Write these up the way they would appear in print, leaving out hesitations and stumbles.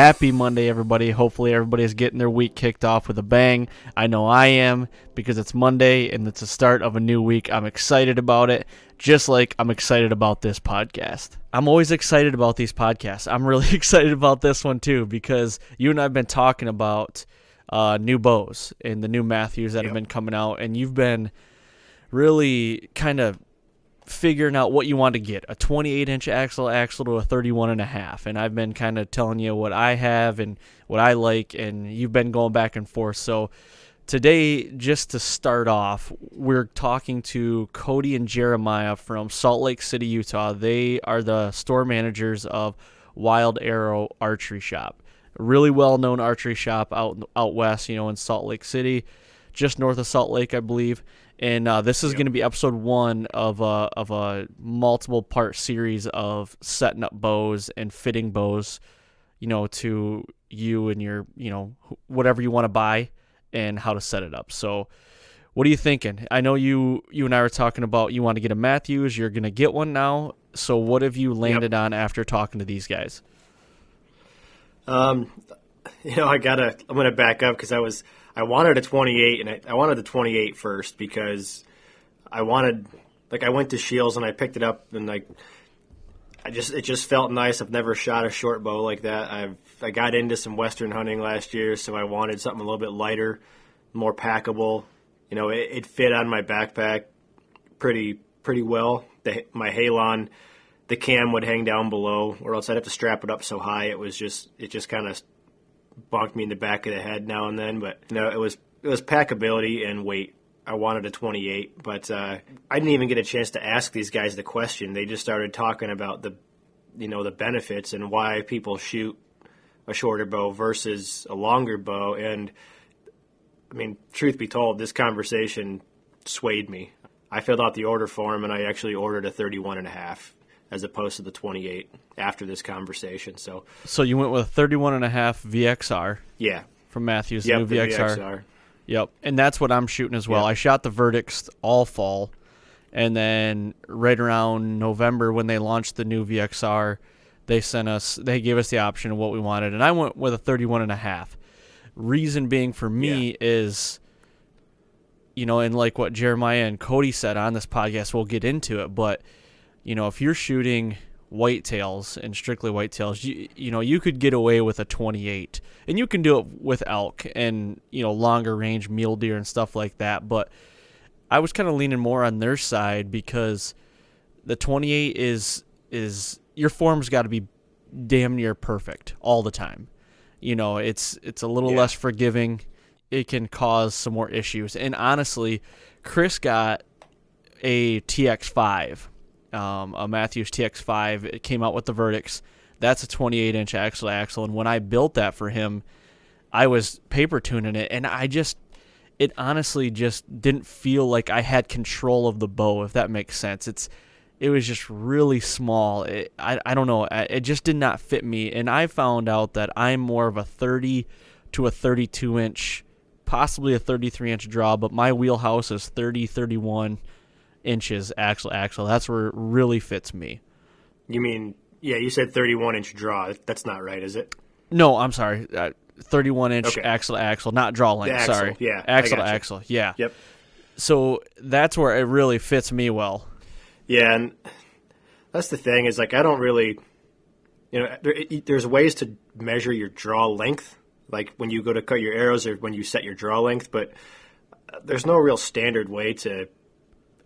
Happy Monday, everybody. Hopefully everybody's getting their week kicked off with a bang. I know I am, because it's Monday and it's the start of a new week. I'm excited about it, just like I'm excited about this podcast. I'm always excited about these podcasts. I'm really excited about this one too, because you and I have been talking about new bows and the new Matthews that have been coming out, and you've been really kind of figuring out what you want to get, a 28-inch Axel to a 31.5, and I've been kind of telling you what I have and what I like, and you've been going back and forth. So today, just to start off, we're talking to Cody and Jeremiah from Salt Lake City, Utah. They are the store managers of Wild Arrow Archery Shop, a really well-known archery shop out west, in Salt Lake City, just north of Salt Lake, I believe. And this is going to be episode 1 of a multiple part series of setting up bows and fitting bows, to you and your, whatever you want to buy and how to set it up. So what are you thinking? I know you and I were talking about you want to get a Matthews. You're going to get one now. So what have you landed on after talking to these guys? I'm going to back up because I wanted a 28, and I wanted the 28 first because I went to Shields and I picked it up, and it just felt nice. I've never shot a short bow like that. I got into some Western hunting last year, so I wanted something a little bit lighter, more packable. It fit on my backpack pretty well. My Halon, the cam would hang down below, or else I'd have to strap it up so high. It just kind of bonked me in the back of the head now and then, but it was packability and weight. I wanted a 28, but I didn't even get a chance to ask these guys the question. They just started talking about the benefits and why people shoot a shorter bow versus a longer bow. And I mean, truth be told, this conversation swayed me. I filled out the order form and I actually ordered a 31.5 as opposed to the 28 after this conversation. So you went with a 31.5 VXR. Yeah. From Matthews, yep, new the VXR. Yep. And that's what I'm shooting as well. Yep. I shot the verdicts all fall, and then right around November when they launched the new VXR, they gave us the option of what we wanted, and I went with a 31.5. Reason being for me is, and like what Jeremiah and Cody said on this podcast, we'll get into it, but if you're shooting whitetails and strictly whitetails, you could get away with a 28, and you can do it with elk and longer range mule deer and stuff like that. But I was kind of leaning more on their side because the 28 is your form's got to be damn near perfect all the time. It's a little less forgiving. It can cause some more issues. And honestly, Chris got a TX5. A Matthews TX5. It came out with the verdicts. That's a 28-inch axle, and when I built that for him, I was paper tuning it, and it honestly just didn't feel like I had control of the bow, if that makes sense. It was just really small. I don't know. It just did not fit me, and I found out that I'm more of a 30 to a 32-inch, possibly a 33-inch draw, but my wheelhouse is 30, 31 inches axle. That's where it really fits me. You mean, you said 31-inch draw. That's not right, is it? No, I'm sorry. 31-inch axle, not draw length. Axle, sorry. Yeah. Axle to axle. Yeah. Yep. So that's where it really fits me well. Yeah, and that's the thing is, I don't really, there's ways to measure your draw length, like when you go to cut your arrows or when you set your draw length, but there's no real standard way to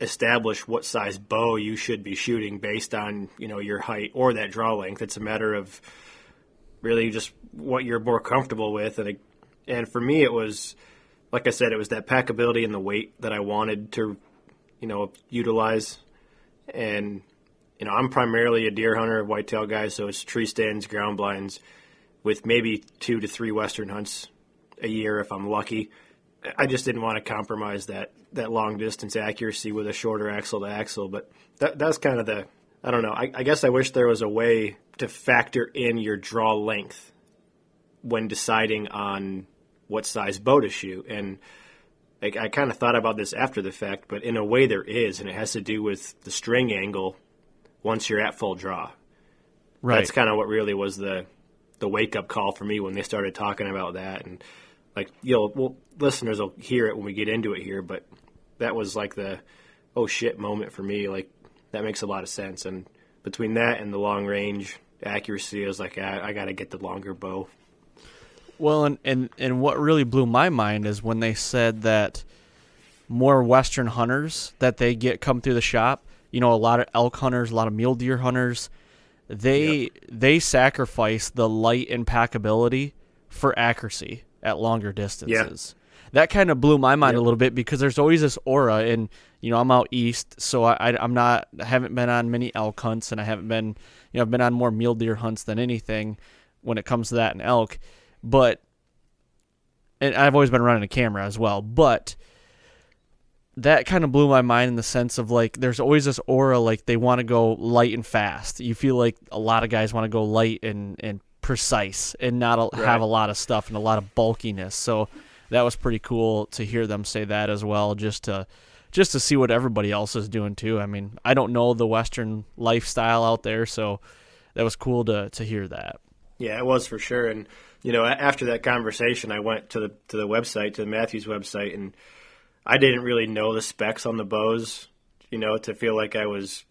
establish what size bow you should be shooting based on your height or that draw length. It's a matter of really just what you're more comfortable with, and for me it was, like I said, it was that packability and the weight that I wanted to utilize. And I'm primarily a deer hunter, whitetail guy, so it's tree stands, ground blinds, with maybe 2 to 3 Western hunts a year if I'm lucky. I just didn't want to compromise that long distance accuracy with a shorter axle to axle, but that's kind of I don't know. I guess I wish there was a way to factor in your draw length when deciding on what size bow to shoot. And I kind of thought about this after the fact, but in a way there is, and it has to do with the string angle once you're at full draw. Right. That's kind of what really was the the wake up call for me when they started talking about that. And like, listeners will hear it when we get into it here, but that was like the oh shit moment for me. Like, that makes a lot of sense. And between that and the long range accuracy, I was like, I got to get the longer bow. Well, and what really blew my mind is when they said that more Western hunters that they get come through the shop, a lot of elk hunters, a lot of mule deer hunters, they sacrifice the light and packability for accuracy at longer distances. Yeah. That kind of blew my mind a little bit, because there's always this aura, and I'm out east, so I haven't been on many elk hunts, and I haven't been, I've been on more mule deer hunts than anything when it comes to that and elk, and I've always been running a camera as well, but that kind of blew my mind in the sense of, like, there's always this aura, like they want to go light and fast. You feel like a lot of guys want to go light and precise and not have a lot of stuff and a lot of bulkiness. So that was pretty cool to hear them say that as well, just to see what everybody else is doing too. I mean, I don't know the Western lifestyle out there, so that was cool to hear that. Yeah, it was for sure. And after that conversation, I went to the website, to the Matthews website, and I didn't really know the specs on the bows, to feel like I was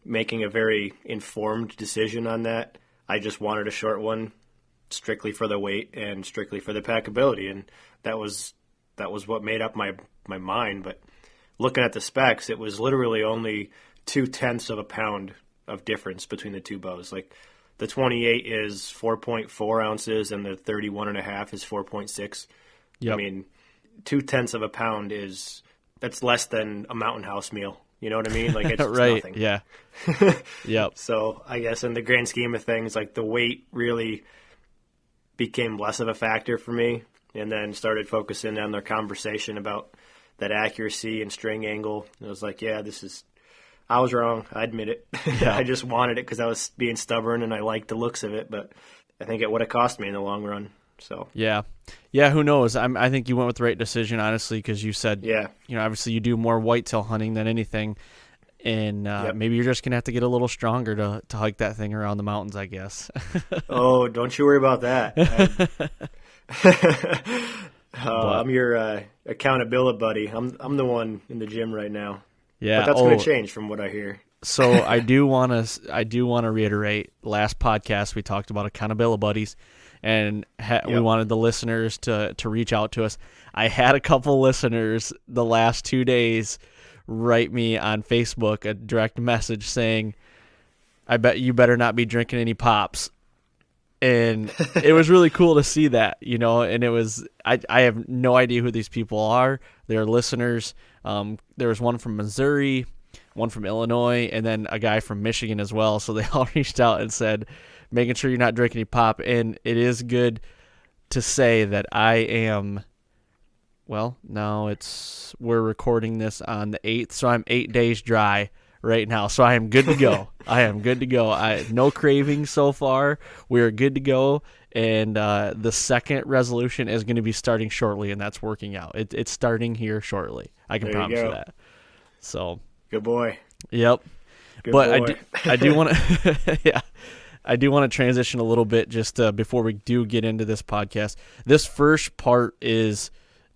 making a very informed decision on that. I just wanted a short one strictly for the weight and strictly for the packability, and that was what made up my mind. But looking at the specs, it was literally only 0.2 of a pound of difference between the two bows. Like, the 28 is 4.4 ounces and the 31.5 is 4.6. Yep. I mean, 0.2 of a pound that's less than a Mountain House meal. You know what I mean? Like, it's right. Nothing. Yeah. Yep. So I guess in the grand scheme of things, like, the weight really became less of a factor for me, and then started focusing on their conversation about that accuracy and string angle. And I was like, I was wrong. I admit it. Yeah. I just wanted it because I was being stubborn and I liked the looks of it, but I think it would have cost me in the long run. So yeah, who knows? I think you went with the right decision, honestly, because you said, obviously you do more whitetail hunting than anything, and maybe you're just gonna have to get a little stronger to hike that thing around the mountains, I guess. Oh, don't you worry about that. I'm your accountability buddy. I'm the one in the gym right now. Yeah, but that's going to change from what I hear. So I do want to reiterate. Last podcast we talked about accountability buddies, and we wanted the listeners to reach out to us. I had a couple listeners the last 2 days write me on Facebook a direct message saying, "I bet you better not be drinking any pops." And it was really cool to see that, and it was, I have no idea who these people are. They're listeners. There was one from Missouri, one from Illinois, and then a guy from Michigan as well. So they all reached out and said, making sure you're not drinking any pop. And it is good to say that I am, well, now we're recording this on the 8th, so I'm 8 days dry right now. So I am good to go. No cravings so far. We are good to go. And the second resolution is going to be starting shortly, and that's working out. It's starting here shortly. I can promise you that. So good boy. Yep. Good but boy. I do want to I do want to transition a little bit just before we do get into this podcast. This first part is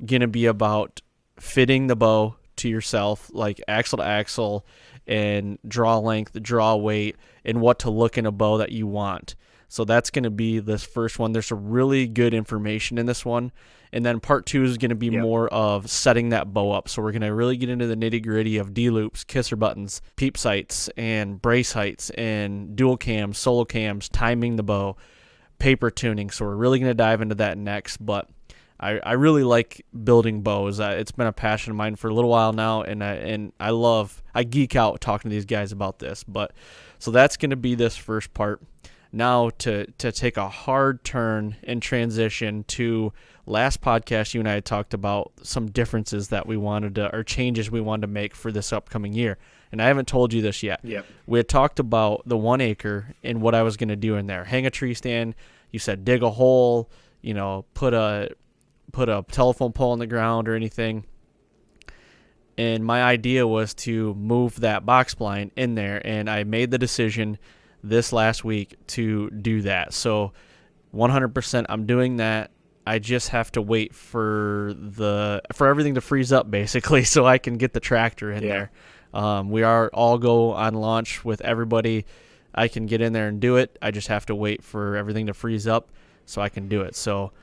going to be about fitting the bow to yourself, like axle to axle, and draw length, draw weight, and what to look in a bow that you want. So that's going to be this first one. There's some really good information in this one. And then part 2 is going to be more of setting that bow up. So we're going to really get into the nitty-gritty of D-loops, kisser buttons, peep sights, and brace heights, and dual cams, solo cams, timing the bow, paper tuning. So we're really going to dive into that next. But I really like building bows. It's been a passion of mine for a little while now, and I geek out talking to these guys about this. But so that's going to be this first part. Now to take a hard turn and transition to last podcast, you and I had talked about some differences that we wanted to, or changes we wanted to make for this upcoming year. And I haven't told you this yet. Yep. We had talked about the 1 acre and what I was going to do in there. Hang a tree stand. You said dig a hole, put a telephone pole in the ground or anything. And my idea was to move that box blind in there, and I made the decision this last week to do that. So 100%. I'm doing that. I just have to wait for everything to freeze up, basically, so I can get the tractor in there. We are all go on launch with everybody. I can get in there and do it. I just have to wait for everything to freeze up so I can do it. So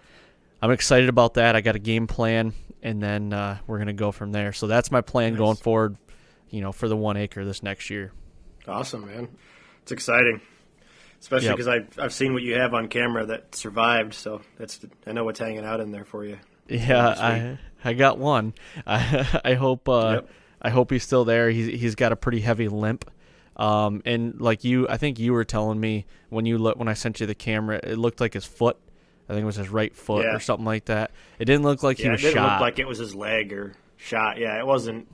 I'm excited about that. I got a game plan, and then we're going to go from there. So that's my plan going forward, for the 1 acre this next year. Awesome, man. It's exciting. Especially because I've seen what you have on camera that survived, so I know what's hanging out in there for you. Yeah, I got one. I hope I hope he's still there. He's got a pretty heavy limp, and like I think you were telling me when I sent you the camera, it looked like his foot. I think it was his right foot or something like that. It didn't look like he was shot. It didn't look like it was his leg or shot. Yeah, it wasn't.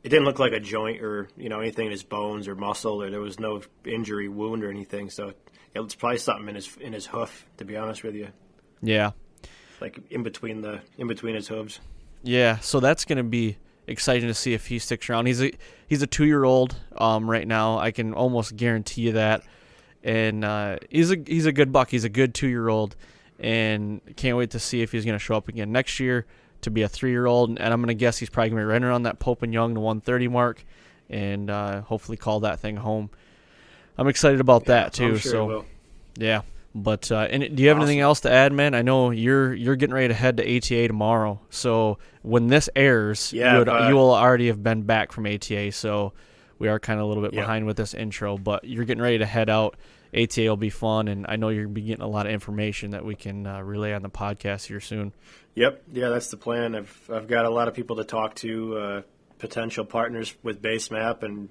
It didn't look like a joint or anything in his bones or muscle, or there was no injury, wound, or anything. So it was probably something in his hoof, to be honest with you. Yeah, like in between his hooves. Yeah, so that's gonna be exciting to see if he sticks around. He's a 2-year-old right now. I can almost guarantee you that, and he's a good buck. He's a good 2-year-old, and can't wait to see if he's gonna show up again next year to be a 3-year-old, and I'm going to guess he's probably going to be right around that Pope and Young, the 130 mark, and hopefully call that thing home. I'm excited about that, too. I'm sure it will. Yeah. But and do you have anything else to add, man? I know you're getting ready to head to ATA tomorrow, so when this airs, you will already have been back from ATA, so we are kind of a little bit behind with this intro, but you're getting ready to head out. ATA will be fun, and I know you're going to be getting a lot of information that we can relay on the podcast here soon. Yep. Yeah, that's the plan. I've got a lot of people to talk to, potential partners with Basemap, and,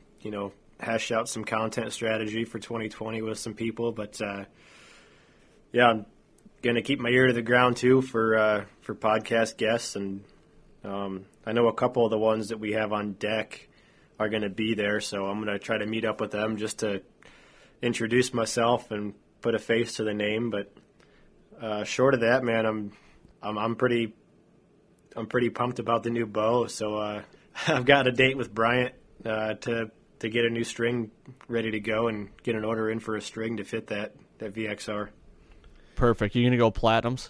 hash out some content strategy for 2020 with some people. But, I'm going to keep my ear to the ground, too, for podcast guests. And I know a couple of the ones that we have on deck are going to be there, so I'm going to try to meet up with them just to introduce myself and put a face to the name. But short of that, man, I'm pretty pumped about the new bow. So I've got a date with Bryant to get a new string ready to go and get an order in for a string to fit that VXR. Perfect. You're gonna go platinums?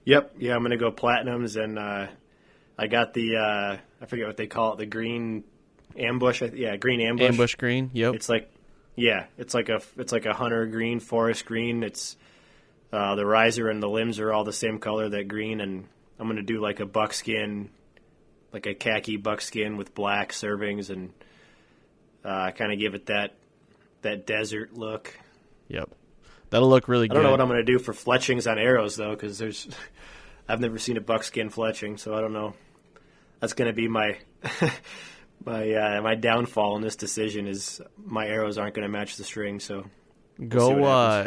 Yep. Yeah, I'm gonna go platinums, and I got the I forget what they call it, the green ambush. Green ambush. Ambush green. Yep. It's like a hunter green, forest green. It's the riser and the limbs are all the same color, that green, and I'm going to do like a buckskin, like a khaki buckskin with black servings, and kind of give it that desert look. Yep. That'll look really good. I don't know what I'm going to do for fletchings on arrows, though, because I've never seen a buckskin fletching, so I don't know. That's going to be my my downfall in this decision is my arrows aren't going to match the string, so go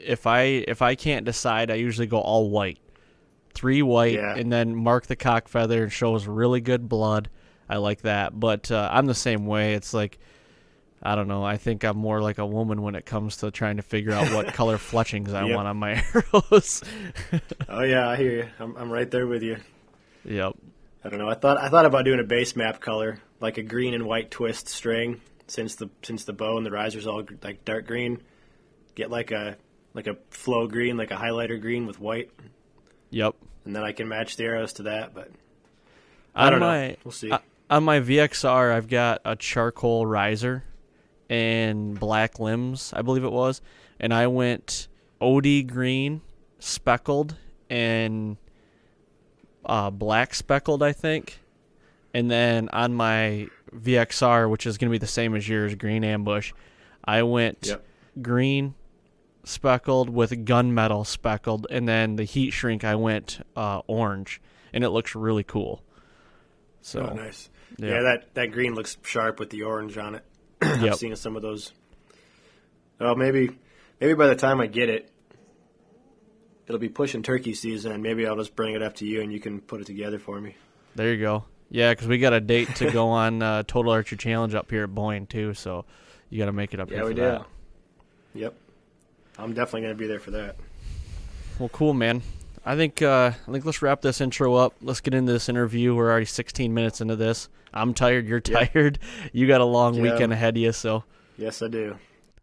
if I can't decide, I usually go all white. 3 white, and then mark the cock feather and shows really good blood. I like that. But I'm the same way. It's like, I don't know. I think I'm more like a woman when it comes to trying to figure out what color fletchings I want on my arrows. Oh, yeah, I hear you. I'm right there with you. Yep. I don't know. I thought about doing a base map color, like a green and white twist string, since the bow and the riser's all like dark green. Get like a flow green, like a highlighter green with white. Yep. And then I can match the arrows to that, but I don't know. We'll see. On my VXR, I've got a charcoal riser and black limbs, I believe it was, and I went OD green, speckled, and black speckled, I think. And then on my VXR, which is going to be the same as yours, green ambush, I went green speckled with gunmetal speckled, and then the heat shrink I went orange, and it looks really cool. So nice. Yeah, that green looks sharp with the orange on it. I've seen some of those. Well, maybe by the time I get it, it'll be pushing turkey season, and maybe I'll just bring it up to you and you can put it together for me. There you go. Yeah, because we got a date to go on Total Archery Challenge up here at Boyne too, so you got to make it up here for that. Yeah, Yep. I'm definitely going to be there for that. Well, cool, man. I think let's wrap this intro up. Let's get into this interview. We're already 16 minutes into this. I'm tired. You're tired. You got a long weekend ahead of you, so. Yes, I do.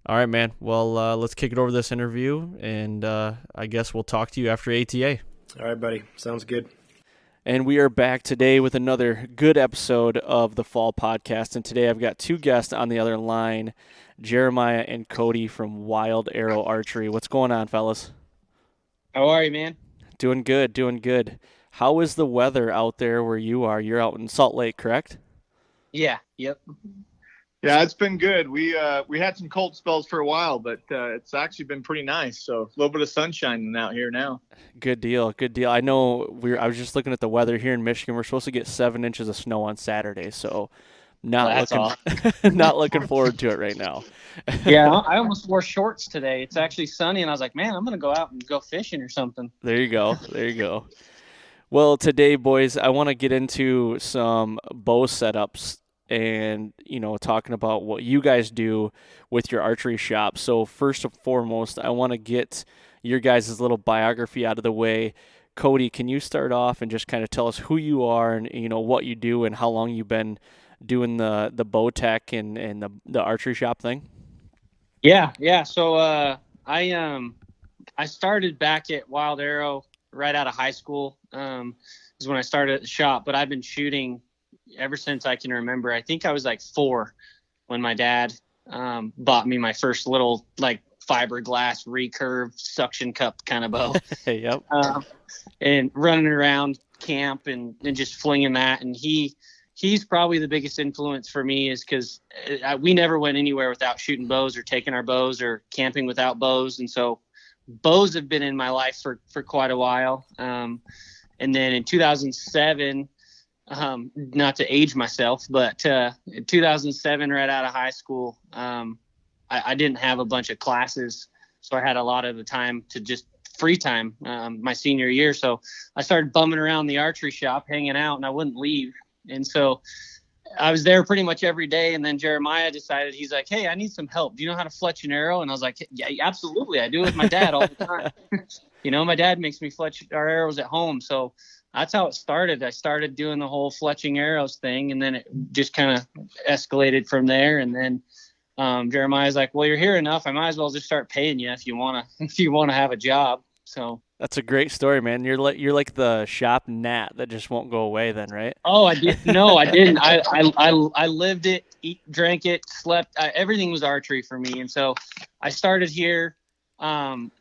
All right, man. Well, let's kick it over this interview, and I guess we'll talk to you after ATA. All right, buddy. Sounds good. And we are back today with another good episode of the Fall Podcast. And today I've got two guests on the other line, Jeremiah and Cody from Wild Arrow Archery. What's going on, fellas? How are you, man? Doing good, doing good. How is the weather out there where you are? You're out in Salt Lake, correct? Yeah, yep. Yeah, it's been good. We had some cold spells for a while, but it's actually been pretty nice. So a little bit of sunshine out here now. Good deal, good deal. I know I was just looking at the weather here in Michigan. We're supposed to get 7 inches of snow on Saturday, so not looking forward to it right now. Yeah, I almost wore shorts today. It's actually sunny, and I was like, man, I'm gonna go out and go fishing or something. There you go. Well, today, boys, I want to get into some bow setups and, talking about what you guys do with your archery shop. So first and foremost, I want to get your guys' little biography out of the way. Cody, can you start off and just kind of tell us who you are and, what you do and how long you've been doing the bow tech and the archery shop thing? Yeah. So I started back at Wild Arrow right out of high school. Is when I started at the shop, but I've been shooting ever since I can remember. I think I was like 4 when my dad bought me my first little like fiberglass recurve suction cup kind of bow. Yep. And running around camp and just flinging that. And he's probably the biggest influence for me is because we never went anywhere without shooting bows or taking our bows or camping without bows. And so bows have been in my life for quite a while. And then in 2007, not to age myself, but in 2007, right out of high school, I didn't have a bunch of classes, so I had a lot of the time to just free time my senior year. So I started bumming around the archery shop, hanging out, and I wouldn't leave. And so I was there pretty much every day. And then Jeremiah decided, he's like, hey, I need some help. Do you know how to fletch an arrow? And I was like, yeah, absolutely. I do it with my dad all the time. My dad makes me fletch our arrows at home. So that's how it started. I started doing the whole fletching arrows thing, and then it just kind of escalated from there. And then Jeremiah's like, well, you're here enough. I might as well just start paying you if you want to have a job. So that's a great story, man. You're like the shop gnat that just won't go away then, right? Oh, I did. No, I didn't. I lived it, drank it, slept. Everything was archery for me. And so I started here.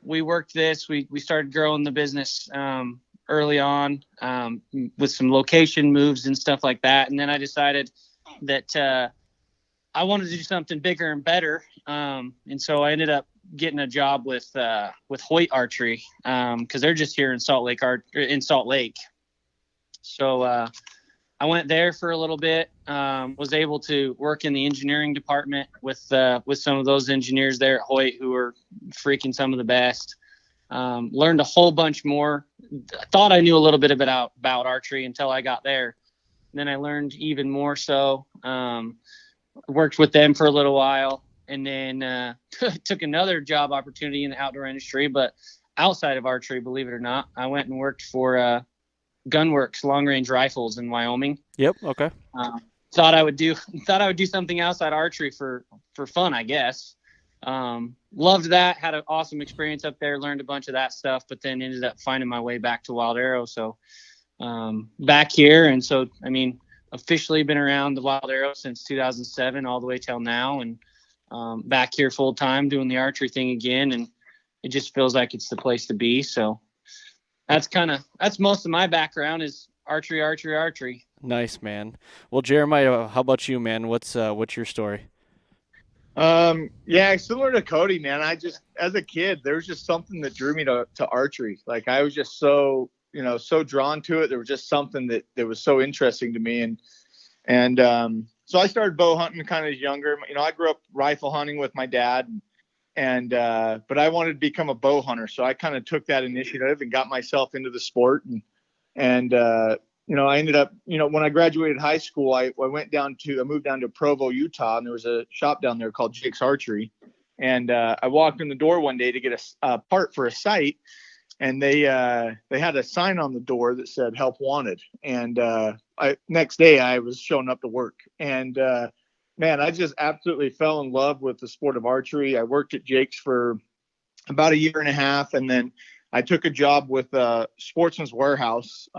We worked this. We started growing the business early on with some location moves and stuff like that. And then I decided that I wanted to do something bigger and better. And so I ended up getting a job with Hoyt Archery because they're just here in Salt Lake. So I went there for a little bit. Was able to work in the engineering department with some of those engineers there at Hoyt who were freaking some of the best. Learned a whole bunch more. I thought I knew a little bit about archery until I got there. And then I learned even more so. Worked with them for a little while, and then took another job opportunity in the outdoor industry, but outside of archery, believe it or not. I went and worked for Gunworks Long Range Rifles in Wyoming. Yep. Okay. Thought I would do something outside archery for fun, I guess. Loved that. Had an awesome experience up there. Learned a bunch of that stuff, but then ended up finding my way back to Wild Arrow. So back here, and so officially been around the Wild Arrow since 2007 all the way till now, and back here full time doing the archery thing again, and it just feels like it's the place to be. So that's most of my background is archery. Nice, man. Well, Jeremiah, how about you, man? What's your story? Yeah, similar to Cody, man. I just, as a kid, there was just something that drew me to archery. Like I was just so drawn to it. There was just something that was so interesting to me. And so I started bow hunting kind of younger. I grew up rifle hunting with my dad, but I wanted to become a bow hunter. So I kind of took that initiative and got myself into the sport. And I ended up, when I graduated high school, I moved down to Provo, Utah, and there was a shop down there called Jake's Archery. And I walked in the door one day to get a part for a sight, and they had a sign on the door that said "Help Wanted." And next day I was showing up to work, and man, I just absolutely fell in love with the sport of archery. I worked at Jake's for about a year and a half, and then I took a job with Sportsman's Warehouse,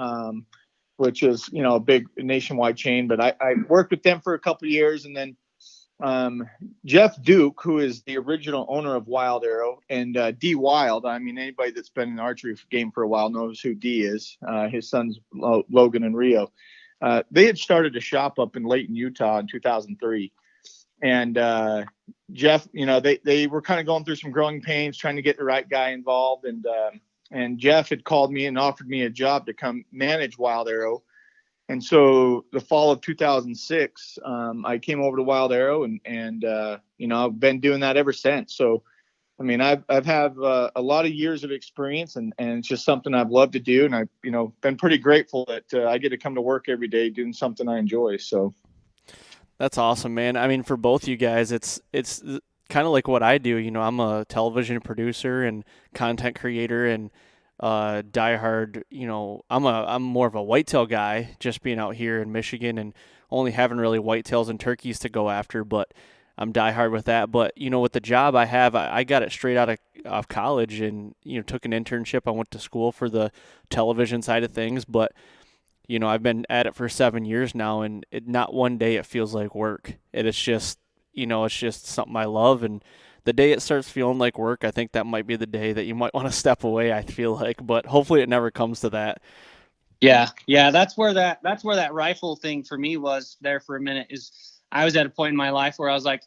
which is, a big nationwide chain. But I worked with them for a couple of years, and then Jeff Duke, who is the original owner of Wild Arrow, and D Wilde. I mean, anybody that's been in the archery game for a while knows who D is. His sons, Logan and Rio. They had started a shop up in Layton, Utah in 2003. And Jeff, they were kind of going through some growing pains, trying to get the right guy involved. And Jeff had called me and offered me a job to come manage Wild Arrow. And so the fall of 2006, I came over to Wild Arrow and I've been doing that ever since. So, I mean, I've had a lot of years of experience, and it's just something I've loved to do. And I've, been pretty grateful that I get to come to work every day doing something I enjoy. So that's awesome, man. I mean, for both you guys, it's kind of like what I do. I'm a television producer and content creator and diehard. I'm more of a whitetail guy, just being out here in Michigan and only having really whitetails and turkeys to go after. But I'm diehard with that. But with the job I have, I got it straight out of college, and took an internship. I went to school for the television side of things, but I've been at it for 7 years now, and not one day it feels like work. It's just it's just something I love, and the day it starts feeling like work, I think that might be the day that you might want to step away, I feel like, but hopefully it never comes to that. Yeah. That's where that rifle thing for me was there for a minute. Is I was at a point in my life where I was like,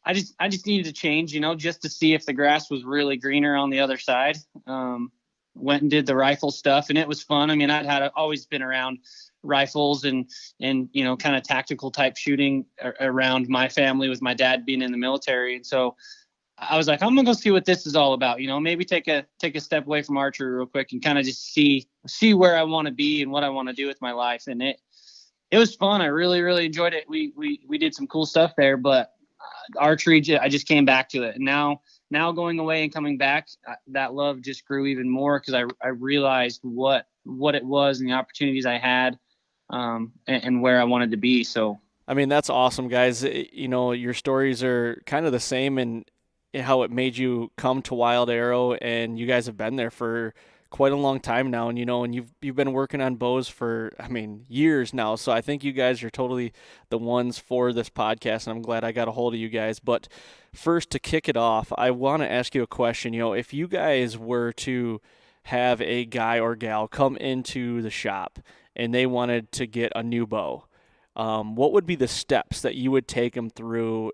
I just needed to change, just to see if the grass was really greener on the other side. Went and did the rifle stuff, and it was fun. I mean, always been around rifles and kind of tactical type shooting around my family, with my dad being in the military. And so I was like, I'm gonna go see what this is all about. Maybe take a step away from archery real quick and kind of just see where I want to be and what I want to do with my life. And it was fun. I really, really enjoyed it. We did some cool stuff there, but archery, I just came back to it. And now going away and coming back, that love just grew even more, because I realized what it was and the opportunities I had, and where I wanted to be. So, I mean, that's awesome, guys. Your stories are kind of the same in how it made you come to Wild Arrow, and you guys have been there for quite a long time now, and and you've been working on bows for, years now. So I think you guys are totally the ones for this podcast, and I'm glad I got a hold of you guys. But first, to kick it off, I want to ask you a question. If you guys were to have a guy or gal come into the shop and they wanted to get a new bow, what would be the steps that you would take them through,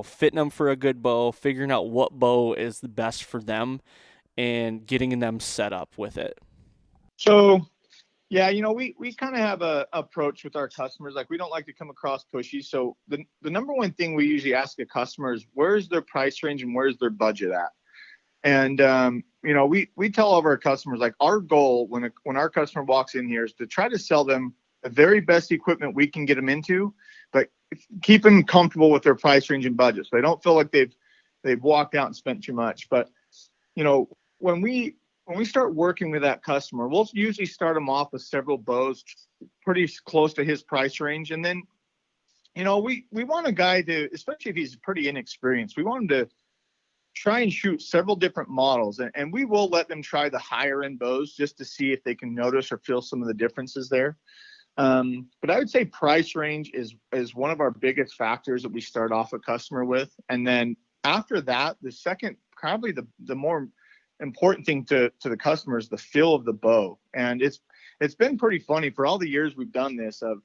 fitting them for a good bow, figuring out what bow is the best for them, and getting them set up with it? So, yeah, we kind of have a approach with our customers. Like, we don't like to come across pushy. So the number one thing we usually ask a customer is, where's their price range and where's their budget at? And, we tell all of our customers, like, our goal when our customer walks in here is to try to sell them the very best equipment we can get them into, but keep them comfortable with their price range and budget, so they don't feel like they've walked out and spent too much. But, when we start working with that customer, we'll usually start them off with several bows pretty close to his price range. And then, we want a guy to, especially if he's pretty inexperienced, we want him to try and shoot several different models. And we will let them try the higher end bows just to see if they can notice or feel some of the differences there. But I would say price range is one of our biggest factors that we start off a customer with. And then after that, the second, probably the more important thing to the customer is the feel of the bow. And it's been pretty funny for all the years we've done this, of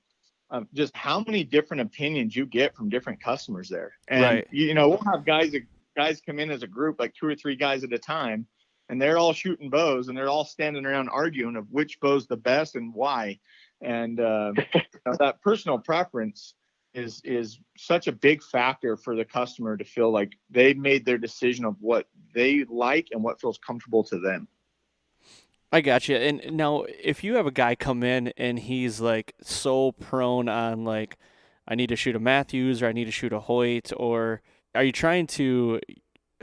just how many different opinions you get from different customers there. And, right. We'll have guys come in as a group, like 2 or 3 guys at a time, and they're all shooting bows, and they're all standing around arguing of which bow's the best and why. And that personal preference is such a big factor for the customer to feel like they made their decision of what they like and what feels comfortable to them. I got you. And now, if you have a guy come in and he's like so prone on, like, I need to shoot a Matthews or I need to shoot a Hoyt, or are you trying to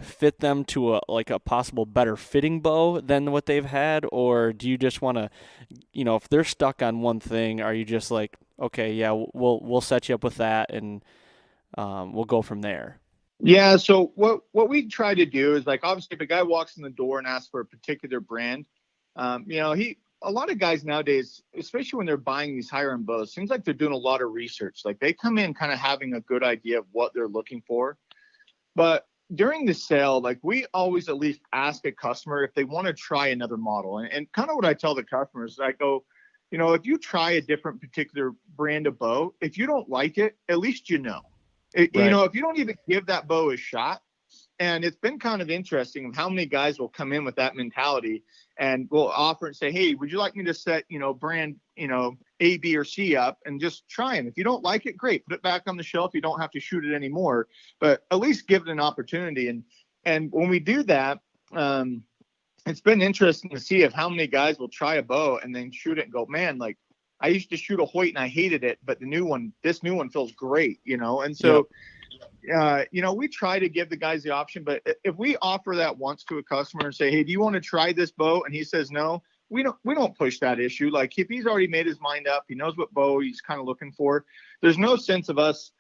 fit them to a possible better fitting bow than what they've had? Or do you just want to, if they're stuck on one thing, are you just like, okay, yeah, we'll set you up with that, and we'll go from there. Yeah. So what we try to do is, like, obviously if a guy walks in the door and asks for a particular brand, a lot of guys nowadays, especially when they're buying these higher end bows, seems like they're doing a lot of research. Like they come in kind of having a good idea of what they're looking for. But during the sale, like we always at least ask a customer if they want to try another model. And kind of what I tell the customers, I go, if you try a different particular brand of bow, if you don't like it, at least If you don't even give that bow a shot. And it's been kind of interesting how many guys will come in with that mentality and will offer and say, hey, would you like me to set, brand, A, B, or C up and just try them? If you don't like it, great. Put it back on the shelf. You don't have to shoot it anymore, but at least give it an opportunity. And when we do that, it's been interesting to see of how many guys will try a bow and then shoot it and go, man, like I used to shoot a Hoyt and I hated it, but this new one feels great, And so, we try to give the guys the option, but if we offer that once to a customer and say, hey, do you want to try this bow? And he says no, we don't push that issue. Like if he's already made his mind up, he knows what bow he's kind of looking for. There's no sense of us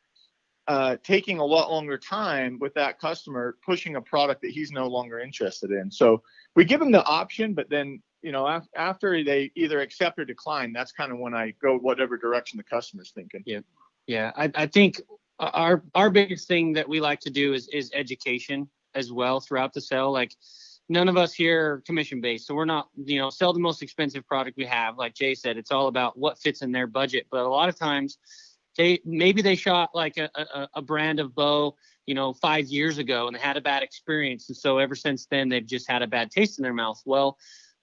taking a lot longer time with that customer pushing a product that he's no longer interested in. So we give him the option, but then, after they either accept or decline, that's kind of when I go whatever direction the customer's thinking. Yeah. I think our biggest thing that we like to do is education as well throughout the sale. Like none of us here are commission based, so we're not, sell the most expensive product we have. Like Jay said, it's all about what fits in their budget. But a lot of times they shot like a brand of bow, 5 years ago and they had a bad experience. And so ever since then, they've just had a bad taste in their mouth. Well,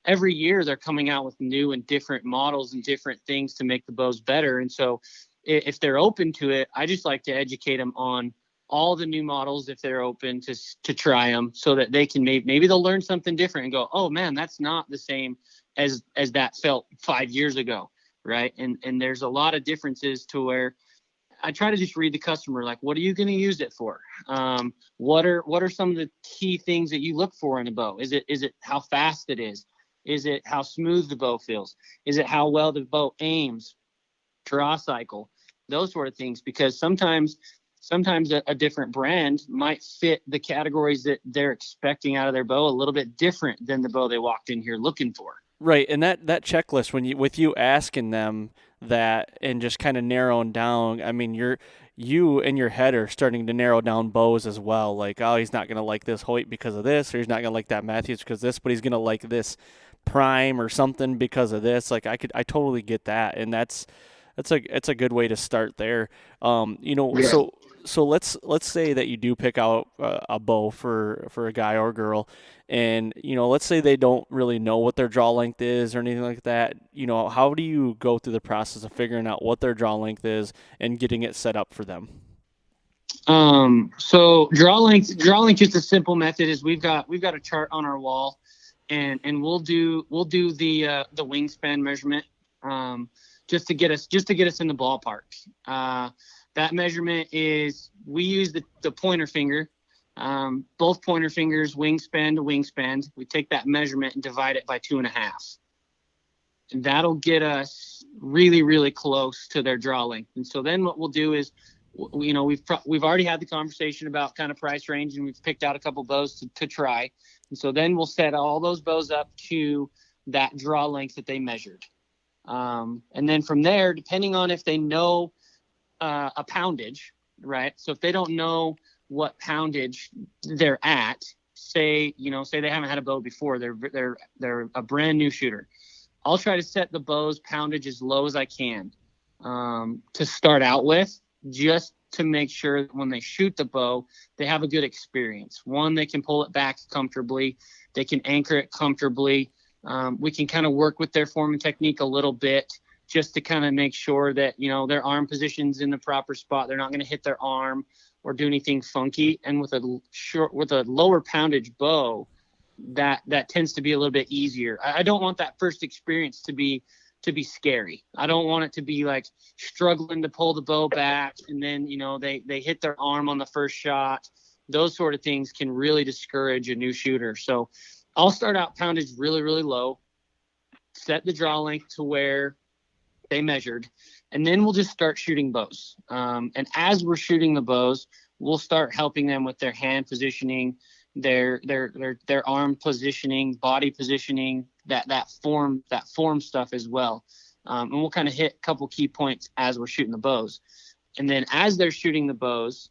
every year they're coming out with new and different models and different things to make the bows better. And so if they're open to it, I just like to educate them on all the new models if they're open to try them, so that they can maybe they'll learn something different and go, oh man, that's not the same as that felt 5 years ago. Right. And there's a lot of differences to where I try to just read the customer, like, what are you going to use it for? What are some of the key things that you look for in a bow? Is it how fast it is? Is it how smooth the bow feels? Is it how well the bow aims, draw cycle, those sort of things? Because sometimes a different brand might fit the categories that they're expecting out of their bow a little bit different than the bow they walked in here looking for. Right, and that checklist, with you asking them that and just kind of narrowing down, I mean, you in your head are starting to narrow down bows as well. Like, oh, he's not going to like this Hoyt because of this, or he's not going to like that Matthews because of this, but he's going to like this Prime or something because of this. Like, I totally get that, and it's a good way to start there. Yeah. So let's say that you do pick out a bow for a guy or girl, and let's say they don't really know what their draw length is or anything like that. How do you go through the process of figuring out what their draw length is and getting it set up for them? So draw length, just a simple method is we've got a chart on our wall, and we'll do the wingspan measurement, just to get us in the ballpark. That measurement is, we use the pointer finger, both pointer fingers, wingspan to wingspan. We take that measurement and divide it by 2.5. And that'll get us really, really close to their draw length. And so then what we'll do is, we've already had the conversation about kind of price range, and we've picked out a couple bows to try. And so then we'll set all those bows up to that draw length that they measured. And then from there, depending on if they know a poundage, right? So if they don't know what poundage they're at, say they haven't had a bow before, they're a brand new shooter, I'll try to set the bow's poundage as low as I can to start out with, just to make sure that when they shoot the bow, they have a good experience. One, they can pull it back comfortably, they can anchor it comfortably. We can kind of work with their form and technique a little bit, just to kind of make sure that, their arm position's in the proper spot. They're not going to hit their arm or do anything funky. And with a lower poundage bow, that tends to be a little bit easier. I don't want that first experience to be scary. I don't want it to be like struggling to pull the bow back, and then, they hit their arm on the first shot. Those sort of things can really discourage a new shooter. So I'll start out poundage really, really low, set the draw length to where they measured, And then we'll just start shooting bows. And as we're shooting the bows, we'll start helping them with their hand positioning, their arm positioning, body positioning, that form stuff as well. And we'll kind of hit a couple key points as we're shooting the bows. And then as they're shooting the bows,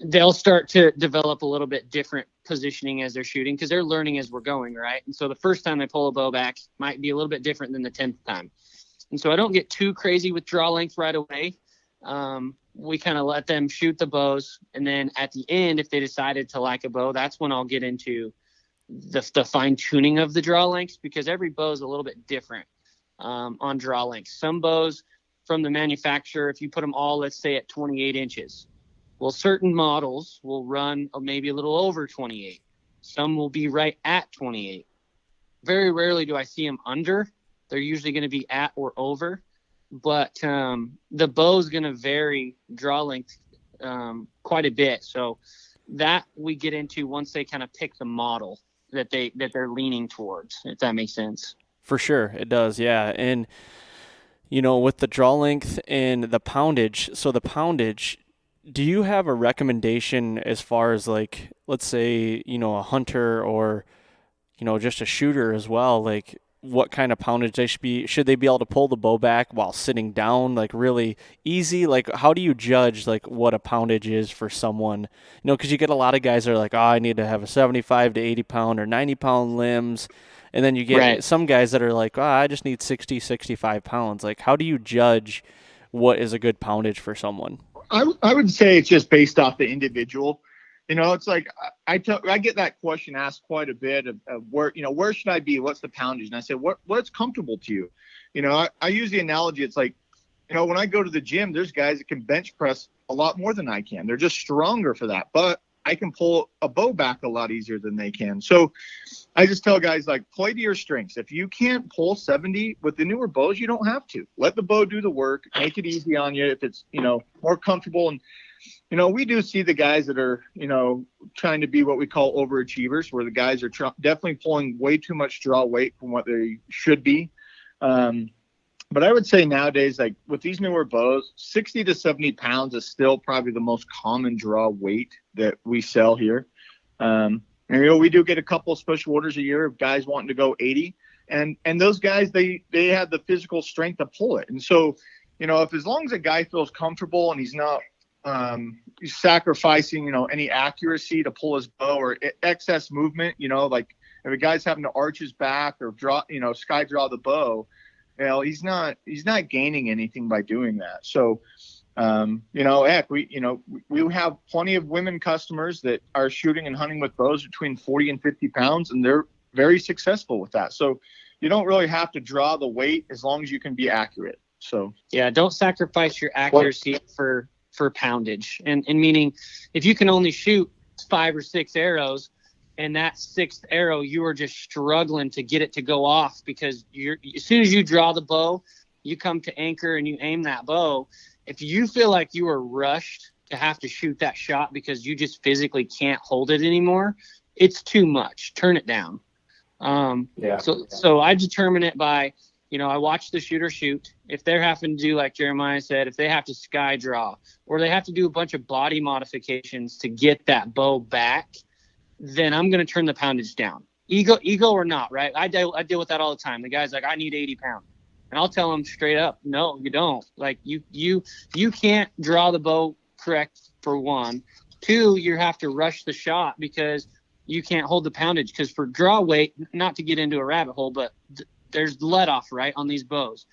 they'll start to develop a little bit different positioning as they're shooting, because they're learning as we're going, right? And so the first time they pull a bow back might be a little bit different than the 10th time. And so I don't get too crazy with draw length right away. We kind of let them shoot the bows, and then at the end, if they decided to like a bow, that's when I'll get into the fine tuning of the draw lengths, because every bow is a little bit different on draw length. Some bows from the manufacturer, if you put them all, let's say at 28 inches, well, certain models will run maybe a little over 28. Some will be right at 28. Very rarely do I see them under. They're usually going to be at or over. But the bow is going to vary draw length quite a bit. So that we get into once they kind of pick the model that they're leaning towards, if that makes sense. For sure, it does, yeah. And, with the draw length and the poundage, so the poundage, do you have a recommendation as far as, like, let's say, a hunter or, just a shooter as well, like, what kind of poundage they should they be able to pull the bow back while sitting down, like really easy? Like, how do you judge like what a poundage is for someone? Because you get a lot of guys that are like, oh, I need to have a 75 to 80 pound or 90 pound limbs. And then you get some guys that are like, oh, I just need 60, 65 pounds. Like, how do you judge what is a good poundage for someone? I would say it's just based off the individual. It's like I get that question asked quite a bit of where should I be? What's the poundage? And I say, what's comfortable to you? I use the analogy. It's like, when I go to the gym, there's guys that can bench press a lot more than I can. They're just stronger for that. But I can pull a bow back a lot easier than they can. So I just tell guys, like, play to your strengths. If you can't pull 70 with the newer bows, you don't have to. Let the bow do the work. Make it easy on you if it's, more comfortable. And we do see the guys that are, trying to be what we call overachievers, where the guys are definitely pulling way too much draw weight from what they should be. But I would say nowadays, like with these newer bows, 60 to 70 pounds is still probably the most common draw weight that we sell here. And, we do get a couple of special orders a year of guys wanting to go 80. And those guys, they have the physical strength to pull it. And so, if as long as a guy feels comfortable and he's not sacrificing, any accuracy to pull his bow or excess movement, like if a guy's having to arch his back or draw, sky draw the bow, he's not gaining anything by doing that. So, heck, we have plenty of women customers that are shooting and hunting with bows between 40 and 50 pounds, and they're very successful with that. So you don't really have to draw the weight as long as you can be accurate. So, yeah, don't sacrifice your accuracy for poundage. And meaning if you can only shoot 5 or 6 arrows, and that 6th arrow, you are just struggling to get it to go off because as soon as you draw the bow, you come to anchor and you aim that bow. If you feel like you are rushed to have to shoot that shot because you just physically can't hold it anymore, it's too much. Turn it down. So I determine it by, I watch the shooter shoot. If they're having to do, like Jeremiah said, if they have to sky draw or they have to do a bunch of body modifications to get that bow back, then I'm going to turn the poundage down. Ego or not, right? I deal with that all the time. The guy's like, I need 80 pounds. And I'll tell him straight up, no, you don't. Like you can't draw the bow correct, for one. 2, you have to rush the shot because you can't hold the poundage. Because for draw weight, not to get into a rabbit hole, but there's let off, right, on these bows.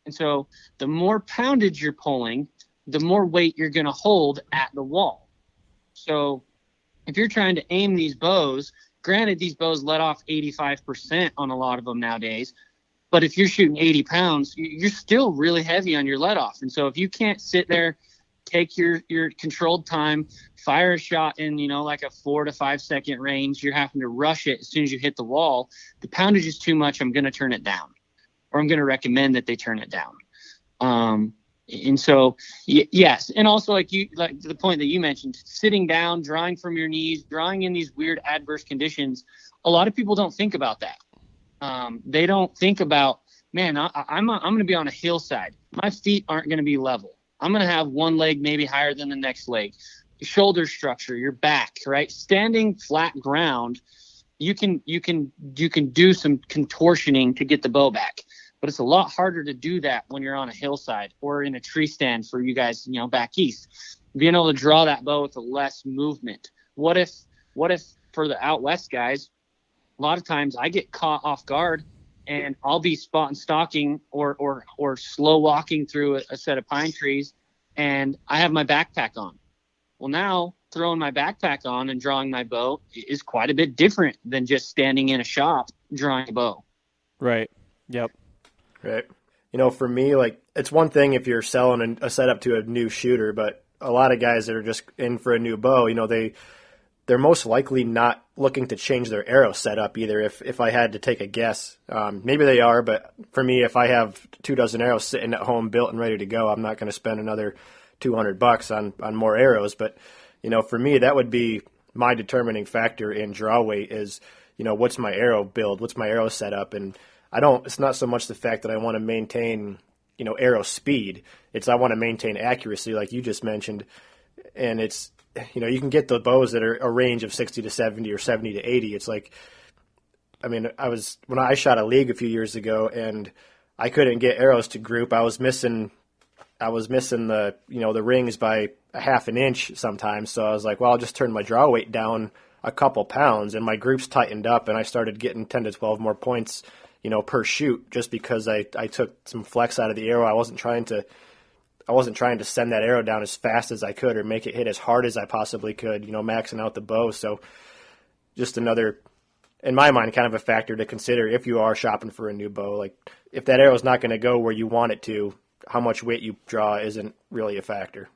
And so the more poundage you're pulling, the more weight you're going to hold at the wall. So if you're trying to aim these bows, granted, these bows let off 85% on a lot of them nowadays, but if you're shooting 80 pounds, you're still really heavy on your let off. And so if you can't sit there, take your controlled time, fire a shot in, like a 4 to 5 second range, you're having to rush it as soon as you hit the wall, the poundage is too much, I'm going to turn it down, or I'm going to recommend that they turn it down. And so, yes. And also like the point that you mentioned, sitting down, drawing from your knees, drawing in these weird adverse conditions. A lot of people don't think about that. They don't think about man, I'm going to be on a hillside. My feet aren't going to be level. I'm going to have one leg maybe higher than the next leg. Your shoulder structure, your back, right? Standing flat ground, you can do some contortioning to get the bow back. But it's a lot harder to do that when you're on a hillside or in a tree stand for you guys, back east. Being able to draw that bow with less movement. What if for the out west guys, a lot of times I get caught off guard and I'll be spot and stalking or slow walking through a set of pine trees, and I have my backpack on. Well, now throwing my backpack on and drawing my bow is quite a bit different than just standing in a shop drawing a bow. Right. Yep. Right. For me, like, it's one thing if you're selling a setup to a new shooter, but a lot of guys that are just in for a new bow, they're most likely not looking to change their arrow setup either. If I had to take a guess, maybe they are, but for me, if I have 24 arrows sitting at home built and ready to go, I'm not going to spend another $200 on more arrows. But, for me, that would be my determining factor in draw weight is, what's my arrow build? What's my arrow setup? And it's not so much the fact that I want to maintain, arrow speed. It's I want to maintain accuracy like you just mentioned. And it's, you can get the bows that are a range of 60 to 70 or 70 to 80. It's like, when I shot a league a few years ago and I couldn't get arrows to group. I was missing the, the rings by a half an inch sometimes. So I was like, well, I'll just turn my draw weight down a couple pounds, and my groups tightened up and I started getting 10 to 12 more points, per shoot, just because I took some flex out of the arrow. I wasn't trying to send that arrow down as fast as I could or make it hit as hard as I possibly could, maxing out the bow. So just another, in my mind, kind of a factor to consider if you are shopping for a new bow. Like, if that arrow is not going to go where you want it to, how much weight you draw isn't really a factor.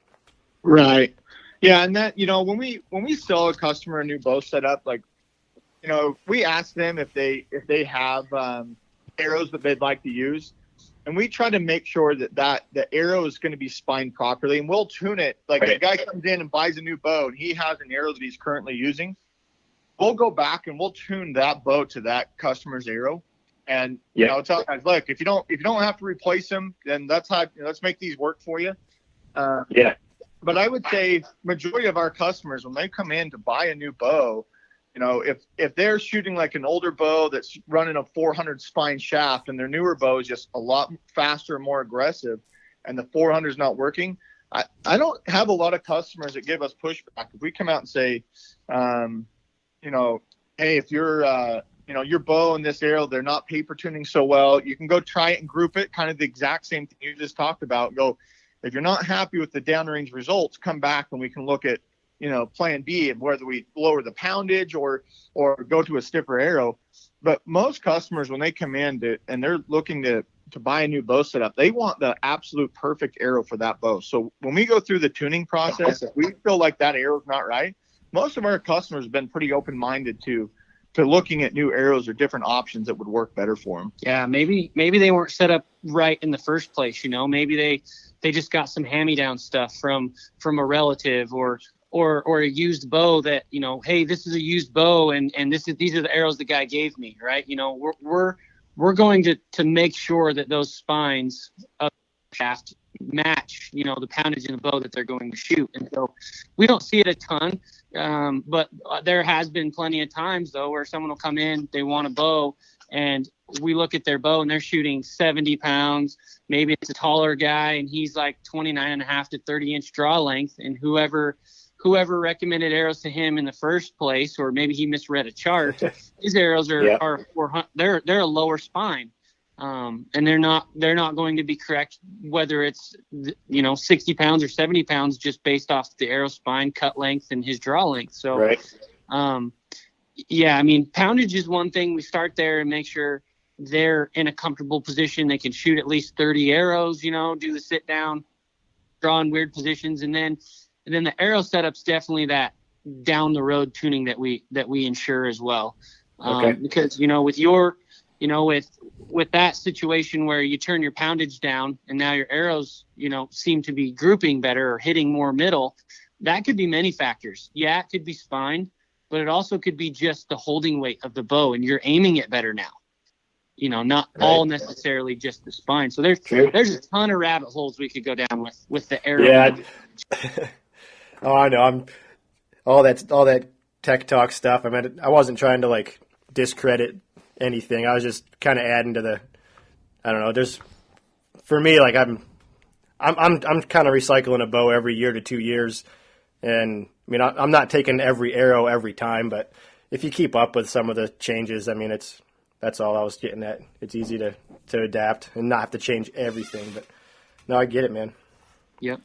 Right. Yeah. And that, when we sell a customer a new bow setup, like, we ask them if they have arrows that they'd like to use. And we try to make sure that the arrow is going to be spined properly, and we'll tune it. Like, a guy comes in and buys a new bow and he has an arrow that he's currently using. We'll go back and we'll tune that bow to that customer's arrow. And, tell guys, look, if you don't have to replace them, then that's how, let's make these work for you. But I would say majority of our customers, when they come in to buy a new bow, if they're shooting like an older bow that's running a 400 spine shaft and their newer bow is just a lot faster and more aggressive and the 400 is not working, I don't have a lot of customers that give us pushback. If we come out and say, hey, if you're, your bow and this arrow, they're not paper tuning so well, you can go try it and group it, kind of the exact same thing you just talked about. Go, if you're not happy with the downrange results, come back and we can look at, plan B, and whether we lower the poundage or go to a stiffer arrow. But most customers, when they come in and they're looking to buy a new bow setup, they want the absolute perfect arrow for that bow. So when we go through the tuning process, if we feel like that arrow is not right, most of our customers have been pretty open-minded to looking at new arrows or different options that would work better for them. Yeah, maybe they weren't set up right in the first place. Maybe they just got some hand-me-down stuff from a relative or a used bow that, hey, this is a used bow and these are the arrows the guy gave me, right? We're going to make sure that those spines of the shaft match, the poundage in the bow that they're going to shoot. And so we don't see it a ton, but there has been plenty of times though where someone will come in, they want a bow, and we look at their bow and they're shooting 70 pounds. Maybe it's a taller guy and he's like 29.5 to 30 inch draw length, and whoever recommended arrows to him in the first place, or maybe he misread a chart, his arrows are they're a lower spine. And they're not going to be correct, whether it's 60 pounds or 70 pounds, just based off the arrow spine, cut length, and his draw length. So, poundage is one thing. We start there and make sure they're in a comfortable position. They can shoot at least 30 arrows. Do the sit down, draw in weird positions, and then the arrow setup's definitely that down the road tuning that we ensure as well. Because with your with that situation where you turn your poundage down and now your arrows, seem to be grouping better or hitting more middle, that could be many factors. Yeah, it could be spine, but it also could be just the holding weight of the bow and you're aiming it better now. not all necessarily just the spine. So there's a ton of rabbit holes we could go down with the arrow. Yeah. Oh, I know. I'm all that tech talk stuff. I mean, I wasn't trying to like discredit anything. I was just kind of adding to the. I don't know. There's for me like I'm kind of recycling a bow every year to 2 years, and I mean I'm not taking every arrow every time, but if you keep up with some of the changes, I mean that's all I was getting at. It's easy to adapt and not have to change everything. But no, I get it, man. Yep.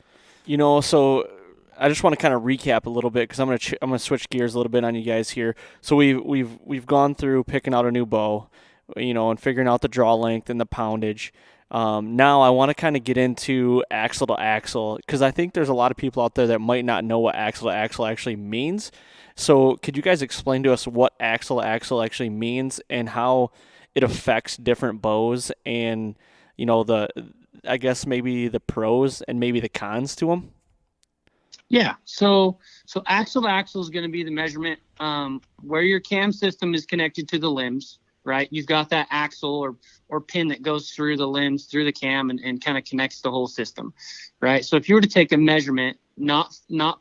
So I just want to kind of recap a little bit because I'm gonna switch gears a little bit on you guys here. So we've gone through picking out a new bow, and figuring out the draw length and the poundage. Now I want to kind of get into axle to axle because I think there's a lot of people out there that might not know what axle to axle actually means. So could you guys explain to us what axle to axle actually means and how it affects different bows and I guess maybe the pros and maybe the cons to them? Yeah. So axle to axle is going to be the measurement where your cam system is connected to the limbs, right? You've got that axle or pin that goes through the limbs, through the cam and kind of connects the whole system, right? So if you were to take a measurement, not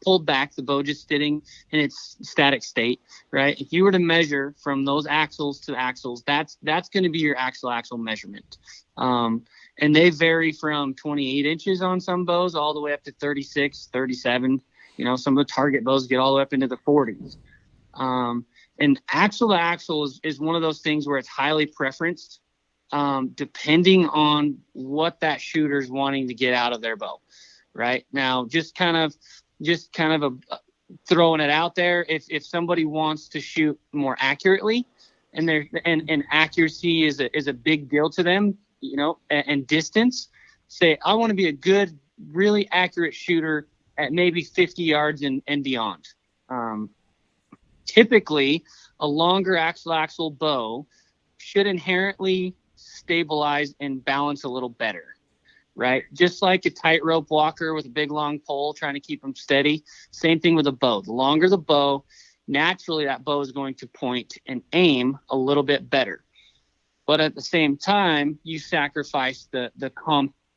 pulled back, the bow just sitting in its static state, right? If you were to measure from those axles to axles, that's going to be your axle measurement. And they vary from 28 inches on some bows all the way up to 36, 37. Some of the target bows get all the way up into the 40s. And axle to axle is one of those things where it's highly preferenced, depending on what that shooter's wanting to get out of their bow. Right now, just kind of throwing it out there. If somebody wants to shoot more accurately, and accuracy is a big deal to them, and distance. Say I want to be a good, really accurate shooter at maybe 50 yards and beyond. Typically, a longer axle bow should inherently stabilize and balance a little better. Right? Just like a tightrope walker with a big long pole trying to keep them steady. Same thing with a bow. The longer the bow, naturally that bow is going to point and aim a little bit better. But at the same time, you sacrifice the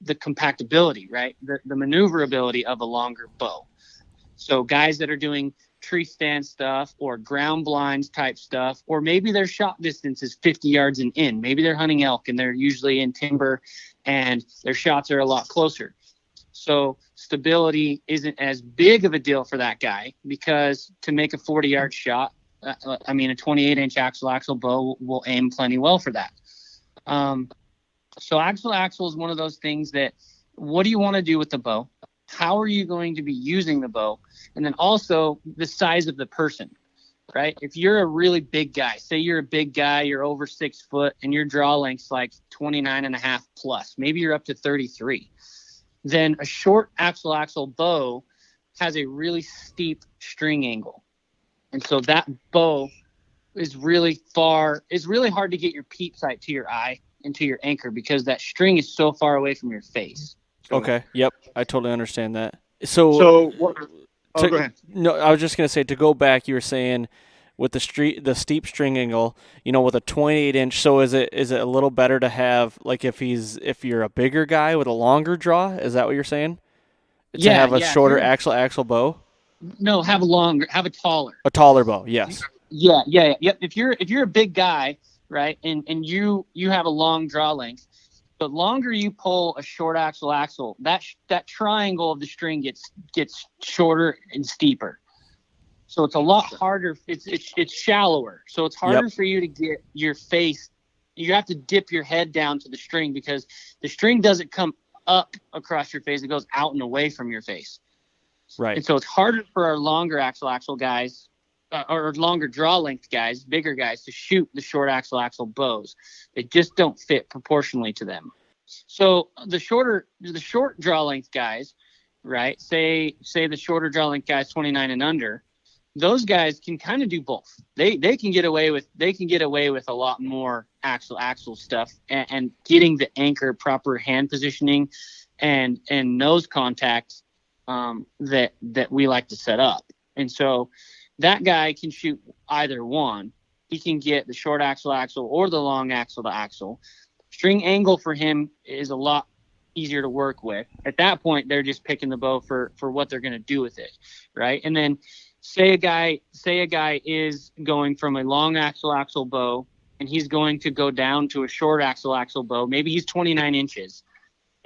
compactability, right? The maneuverability of a longer bow. So guys that are doing tree stand stuff or ground blinds type stuff, or maybe their shot distance is 50 yards and in. Maybe they're hunting elk and they're usually in timber and their shots are a lot closer. So stability isn't as big of a deal for that guy because to make a 40-yard shot, a 28-inch axle bow will aim plenty well for that. So axle is one of those things that what do you want to do with the bow? How are you going to be using the bow? And then also the size of the person, right? If you're a really big guy, say you're a big guy, you're over 6 foot and your draw length's like 29.5 plus, maybe you're up to 33. Then a short axle bow has a really steep string angle. And so that bow is really hard to get your peep sight to your eye and to your anchor because that string is so far away from your face. Okay. Yep. I totally understand that. So what? Oh, go ahead. No, I was just going to say, to go back, you were saying with the steep string angle, with a 28-inch. So is it a little better to have, like, if you're a bigger guy with a longer draw? Is that what you're saying? To have a shorter axle bow? No, have a taller. A taller bow. Yes. Yeah. Yep. If you're a big guy, right, and you have a long draw length, the longer you pull a short axle, that triangle of the string gets shorter and steeper. So it's a lot harder. It's shallower. So it's harder for you to get your face. You have to dip your head down to the string because the string doesn't come up across your face. It goes out and away from your face. Right. And so it's harder for our longer axle guys or longer draw length guys, bigger guys, to shoot the short axle bows. They just don't fit proportionally to them. So the short draw length guys, right? Say the shorter draw length guys, 29 and under. Those guys can kind of do both. They can get away with a lot more axle stuff and getting the anchor proper hand positioning and nose contact that we like to set up. And so that guy can shoot either one. he can get the short axle or the long axle to axle. String angle for him is a lot easier to work with. At that point, they're just picking the bow for what they're going to do with it, right? And then say a guy is going from a long axle bow, and he's going to go down to a short axle bow. Maybe he's 29 inches,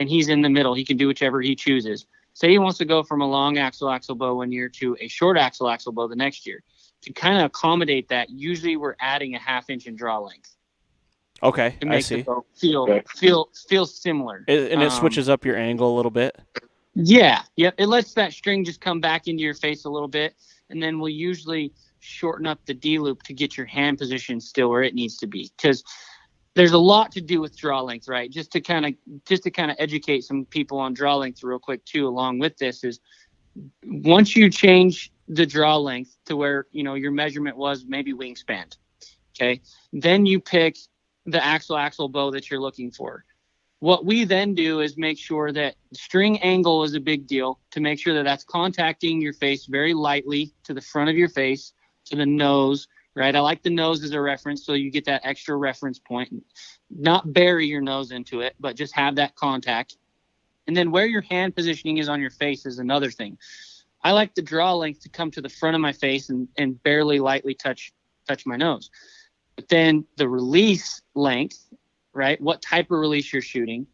and he's in the middle. He can do whichever he chooses. Say he wants to go from a long axle bow one year to a short axle bow the next year. To kind of accommodate that, usually we're adding a 1/2 inch in draw length. Okay, To make I see. the bow feel similar. And it switches up your angle a little bit. Yeah. It lets that string just come back into your face a little bit, and then we'll usually shorten up the D loop to get your hand position still where it needs to be. Because there's a lot to do with draw length, right? Just to kind of educate some people on draw length real quick too. Along with this is once you change the draw length to where your measurement was maybe wingspan, okay, then you pick the axle bow that you're looking for. What we then do is make sure that string angle is a big deal, to make sure that that's contacting your face very lightly to the front of your face, to the nose, right? I like the nose as a reference, so you get that extra reference point. Not bury your nose into it, but just have that contact. And then where your hand positioning is on your face is another thing. I like the draw length to come to the front of my face and barely lightly touch my nose. But then the release length, right? What type of release you're shooting,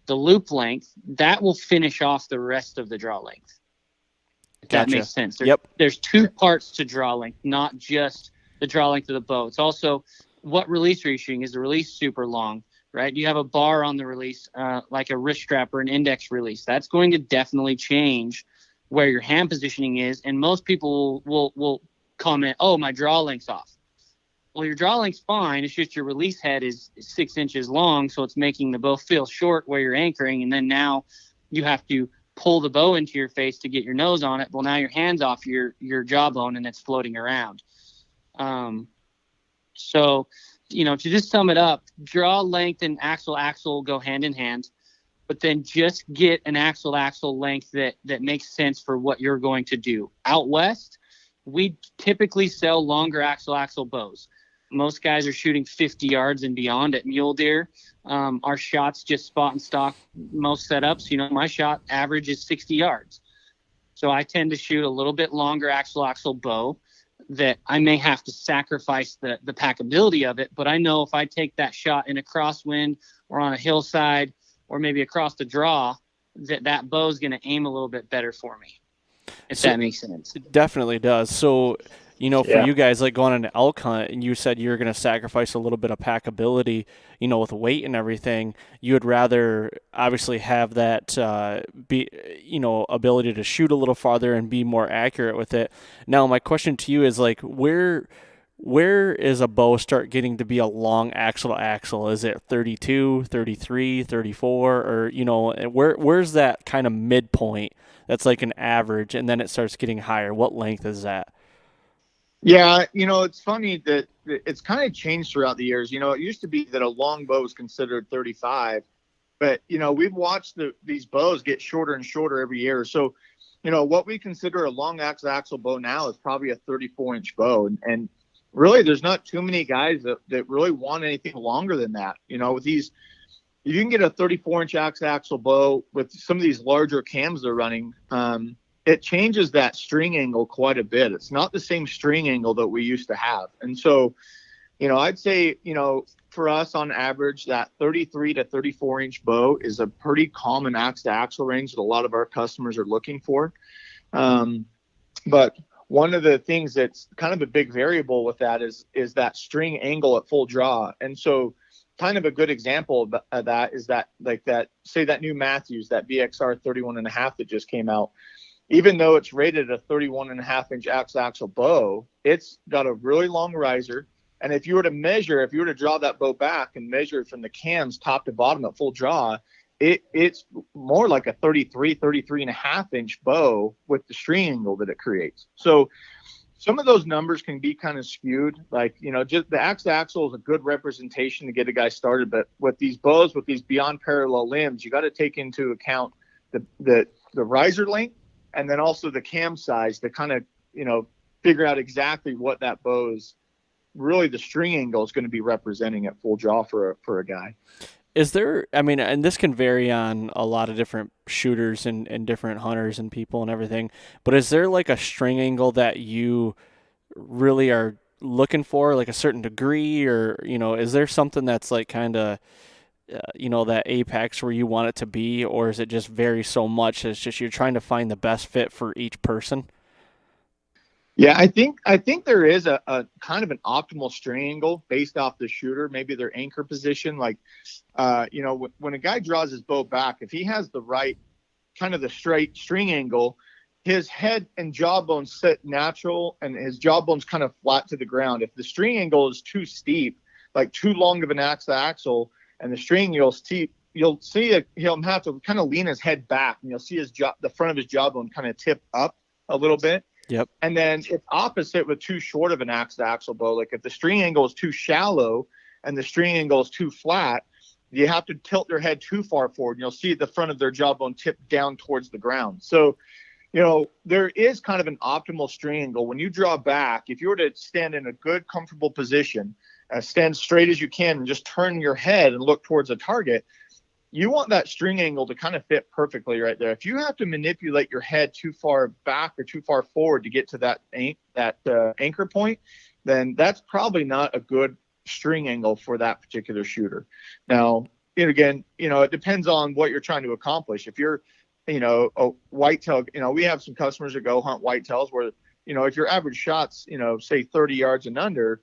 the loop length, that will finish off the rest of the draw length. If Gotcha. that makes sense. Yep. There's two parts to draw length, not just the draw length of the bow. It's also what release are you shooting? Is the release super long, right? You have a bar on the release, like a wrist strap or an index release. That's going to definitely change where your hand positioning is. And most people will comment, oh, my draw length's off. Well, your draw length's fine. It's just your release head is 6 inches long, so it's making the bow feel short where you're anchoring. And then now you have to pull the bow into your face to get your nose on it. Well, now your hand's off your jawbone and it's floating around. So, to just sum it up, draw length and axle go hand in hand, but then just get an axle length that makes sense for what you're going to do. Out west, we typically sell longer axle bows. Most guys are shooting 50 yards and beyond at mule deer. Our shots just spot and stock most setups. My shot average is 60 yards. So I tend to shoot a little bit longer axle bow that I may have to sacrifice the packability of it. But I know if I take that shot in a crosswind or on a hillside or maybe across the draw, that bow is going to aim a little bit better for me, if that makes sense. It definitely does. So, for you guys, like going on an elk hunt, and you said you're going to sacrifice a little bit of packability, with weight and everything, you would rather obviously have that ability to shoot a little farther and be more accurate with it. Now, my question to you is like, where is a bow start getting to be a long axle to axle? Is it 32, 33, 34, or, where's that kind of midpoint that's like an average, and then it starts getting higher? What length is that? Yeah, it's funny that it's kind of changed throughout the years. It used to be that a long bow was considered 35, but, we've watched these bows get shorter and shorter every year. So, what we consider a long axle bow now is probably a 34-inch bow. And really, there's not too many guys that really want anything longer than that. With these, you can get a 34-inch axle bow with some of these larger cams they're running. It changes that string angle quite a bit. It's not the same string angle that we used to have. And so, I'd say, for us on average, that 33 to 34-inch bow is a pretty common axe-to-axle range that a lot of our customers are looking for. But one of the things that's kind of a big variable with that is that string angle at full draw. And so kind of a good example of that is that, like say that new Matthews, that VXR 31.5 that just came out. Even though it's rated a 31.5-inch axle bow, it's got a really long riser. And if you were to draw that bow back and measure it from the cams top to bottom at full draw, it's more like a 33.5-inch bow with the string angle that it creates. So some of those numbers can be kind of skewed. Like, just the axle is a good representation to get a guy started. But with these bows, with these beyond parallel limbs, you got to take into account the riser length, and then also the cam size to kind of, figure out exactly what that bow's really the string angle is going to be representing at full draw for a guy. Is there, I mean, and this can vary on a lot of different shooters and different hunters and people and everything, but is there like a string angle that you really are looking for, like a certain degree, or, is there something that's like kind of, that apex where you want it to be, or is it just vary so much it's just you're trying to find the best fit for each person? Yeah, I think there is a kind of an optimal string angle based off the shooter, maybe their anchor position. Like, when a guy draws his bow back, if he has the right kind of the straight string angle, his head and jawbone sit natural and his jawbone's kind of flat to the ground. If the string angle is too steep, like too long of an axle, and the string angle is steep, you'll see that he'll have to kind of lean his head back, and you'll see the front of his jawbone kind of tip up a little bit. Yep. And then it's opposite with too short of an axle bow. Like if the string angle is too shallow and the string angle is too flat, you have to tilt their head too far forward, and you'll see the front of their jawbone tip down towards the ground. So, there is kind of an optimal string angle. When you draw back, if you were to stand in a good, comfortable position, stand straight as you can and just turn your head and look towards a target, you want that string angle to kind of fit perfectly right there. If you have to manipulate your head too far back or too far forward to get to that anchor point, then that's probably not a good string angle for that particular shooter. Now, again, it depends on what you're trying to accomplish. If you're, a whitetail, we have some customers that go hunt whitetails where, if your average shot's, say 30 yards and under,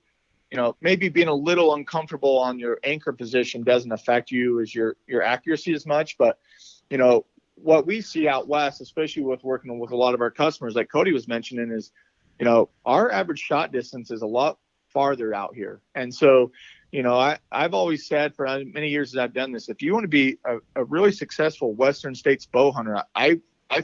maybe being a little uncomfortable on your anchor position doesn't affect you as your accuracy as much. But, what we see out west, especially with working with a lot of our customers, like Cody was mentioning, is, our average shot distance is a lot farther out here. And so, I've always said for many years that I've done this, if you want to be a really successful Western States bow hunter, I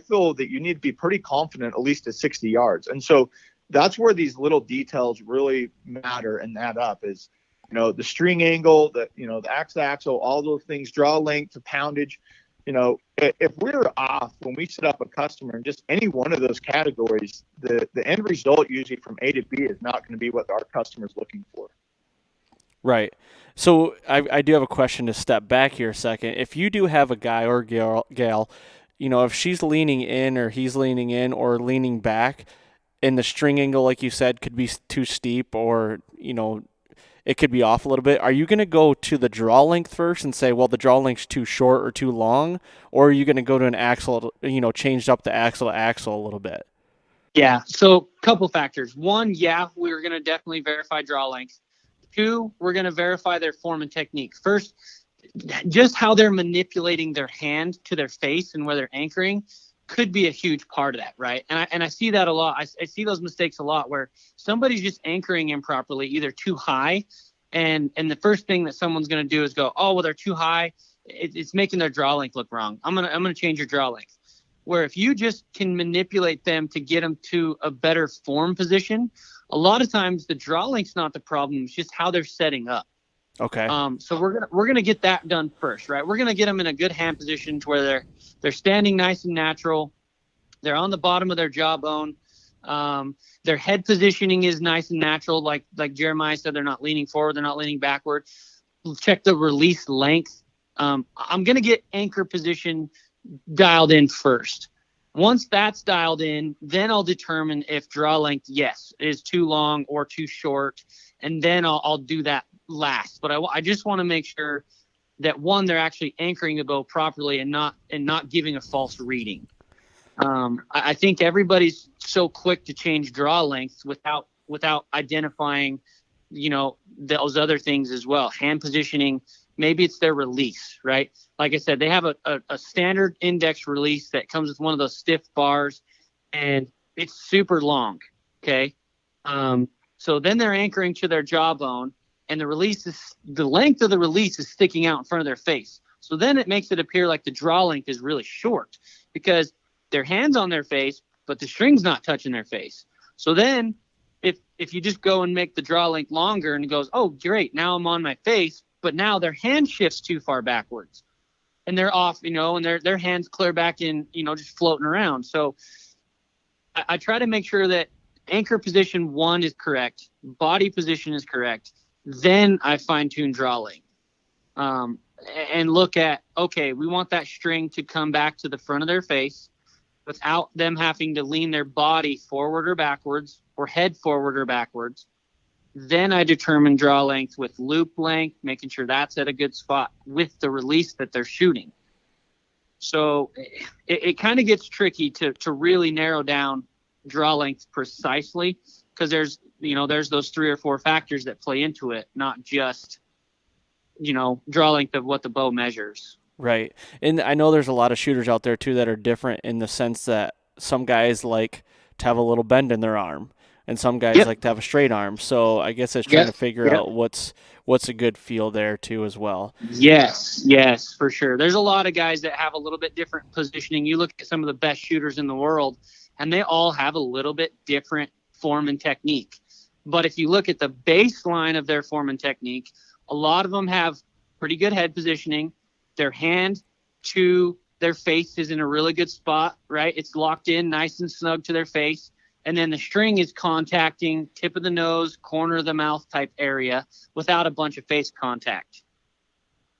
feel that you need to be pretty confident at least at 60 yards. And so that's where these little details really matter and add up is, the string angle, the axle, all those things, draw length to poundage. If we're off when we set up a customer in just any one of those categories, the end result usually from A to B is not going to be what our customer's looking for. Right. So I do have a question to step back here a second. If you do have a guy or gal, if she's leaning in or he's leaning in or leaning back, and the string angle, like you said, could be too steep or, it could be off a little bit. Are you going to go to the draw length first and say, well, the draw length's too short or too long? Or are you going to go to an axle, changed up the axle to axle a little bit? Yeah. So couple factors. One, we're going to definitely verify draw length. Two, we're going to verify their form and technique. First, just how they're manipulating their hand to their face and where they're anchoring could be a huge part of that, right? And I see that a lot. I see those mistakes a lot where somebody's just anchoring improperly, either too high, and the first thing that someone's going to do is go, oh, well, they're too high. It's making their draw length look wrong. I'm gonna change your draw length. Where if you just can manipulate them to get them to a better form position, a lot of times the draw length's not the problem. It's just how they're setting up. Okay. So we're gonna get that done first, right? We're gonna get them in a good hand position to where they're standing nice and natural. They're on the bottom of their jawbone. Their head positioning is nice and natural, like Jeremiah said. They're not leaning forward. They're not leaning backward. Check the release length. I'm gonna get anchor position dialed in first. Once that's dialed in, then I'll determine if draw length, yes, is too long or too short, and then I'll do that last. But I just want to make sure that one, they're actually anchoring the bow properly and not giving a false reading. I think everybody's so quick to change draw lengths without identifying, those other things as well. Hand positioning, maybe it's their release, right? Like I said, they have a standard index release that comes with one of those stiff bars, and it's super long. Okay. So then they're anchoring to their jawbone, and the length of the release is sticking out in front of their face. So then it makes it appear like the draw length is really short because their hand's on their face, but the string's not touching their face. So then if you just go and make the draw length longer and it goes, oh, great, now I'm on my face, but now their hand shifts too far backwards and they're off, and their hands clear back in, just floating around. So I try to make sure that anchor position 1 is correct, body position is correct, then I fine tune draw length. And look at, okay, we want that string to come back to the front of their face without them having to lean their body forward or backwards or head forward or backwards. Then I determine draw length with loop length, making sure that's at a good spot with the release that they're shooting. So it kind of gets tricky to really narrow down draw length precisely, because there's those 3 or 4 factors that play into it, not just draw length of what the bow measures. Right. And I know there's a lot of shooters out there too that are different in the sense that some guys like to have a little bend in their arm and some guys like to have a straight arm. So I guess it's trying to figure out what's a good feel there too as well. Yes, for sure. There's a lot of guys that have a little bit different positioning. You look at some of the best shooters in the world and they all have a little bit different form and technique. But if you look at the baseline of their form and technique, a lot of them have pretty good head positioning. Their hand to their face is in a really good spot, right? It's locked in nice and snug to their face. And then the string is contacting tip of the nose, corner of the mouth type area without a bunch of face contact.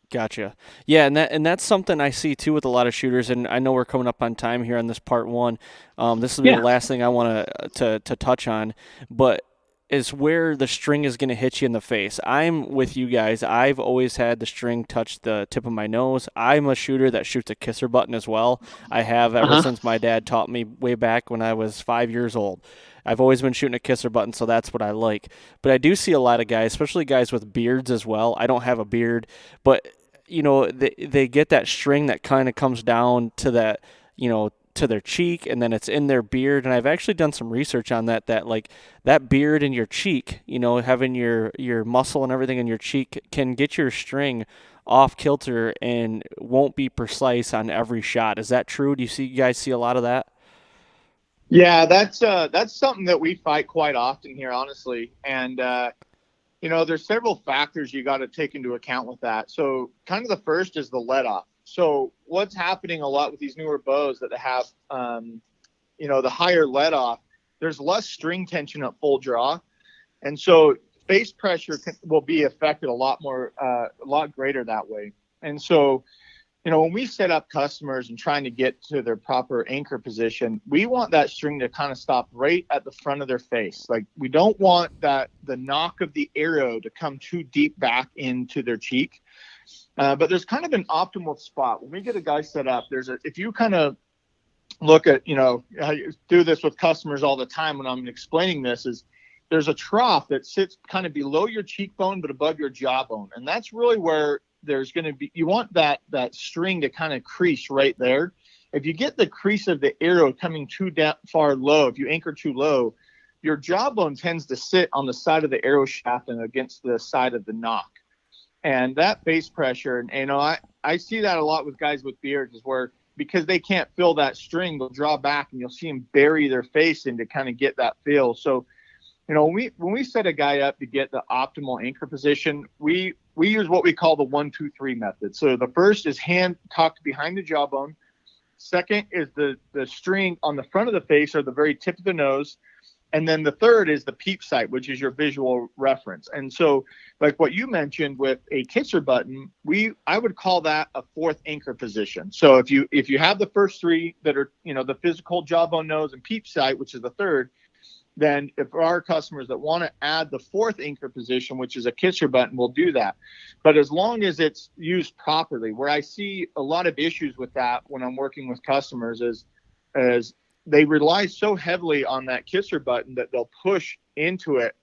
Gotcha. Yeah, and that's something I see too with a lot of shooters, and I know we're coming up on time here on this part 1. This will be the last thing I want to touch on, but is where the string is going to hit you in the face. I'm with you guys. I've always had the string touch the tip of my nose. I'm a shooter that shoots a kisser button as well. I have ever since my dad taught me way back when I was 5 years old. I've always been shooting a kisser button, so that's what I like. But I do see a lot of guys, especially guys with beards as well. I don't have a beard, but they get that string that kind of comes down to that, to their cheek, and then it's in their beard. And I've actually done some research on that like that beard in your cheek, having your muscle and everything in your cheek can get your string off kilter and won't be precise on every shot. Is that true? Do you guys see a lot of that? Yeah, that's something that we fight quite often here, honestly. And there's several factors you got to take into account with that. So kind of the first is the let off. So what's happening a lot with these newer bows that have, the higher let off, there's less string tension at full draw. And so face pressure will be affected a lot greater that way. And so, when we set up customers and trying to get to their proper anchor position, we want that string to kind of stop right at the front of their face. Like, we don't want the knock of the arrow to come too deep back into their cheek. But there's kind of an optimal spot. When we get a guy set up, if you kind of look at, I do this with customers all the time when I'm explaining this, is there's a trough that sits kind of below your cheekbone but above your jawbone. And that's really where there's going to be, you want that string to kind of crease right there. If you get the crease of the arrow coming too far low, if you anchor too low, your jawbone tends to sit on the side of the arrow shaft and against the side of the nock. And that face pressure, and I see that a lot with guys with beards, is where, because they can't feel that string, they'll draw back and you'll see them bury their face in to kind of get that feel. So, when we set a guy up to get the optimal anchor position, we use what we call the 1-2-3 method. So the first is hand tucked behind the jawbone. Second is the string on the front of the face or the very tip of the nose. And then the third is the peep sight, which is your visual reference. And so, like what you mentioned with a kisser button, I would call that a fourth anchor position. So if you have the first 3 that are, the physical jawbone, nose, and peep sight, which is the third, then if our customers that want to add the fourth anchor position, which is a kisser button, we'll do that. But as long as it's used properly, where I see a lot of issues with that when I'm working with customers is they rely so heavily on that kisser button that they'll push into it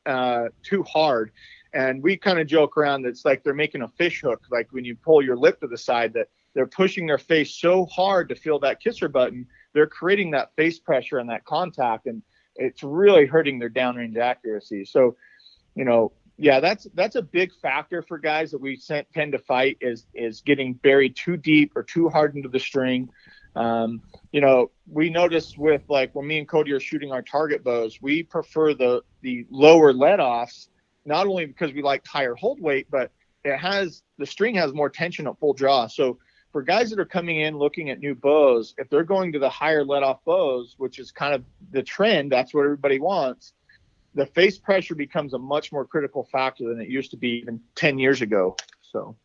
too hard. And we kind of joke around that it's like they're making a fish hook, like when you pull your lip to the side, that they're pushing their face so hard to feel that kisser button, they're creating that face pressure and that contact, and it's really hurting their downrange accuracy. So, that's a big factor for guys that we tend to fight is getting buried too deep or too hard into the string. We noticed with, like, when me and Cody are shooting our target bows, we prefer the lower let-offs, not only because we like higher hold weight, but the string has more tension at full draw. So for guys that are coming in looking at new bows, if they're going to the higher let-off bows, which is kind of the trend, that's what everybody wants, the face pressure becomes a much more critical factor than it used to be even 10 years ago. So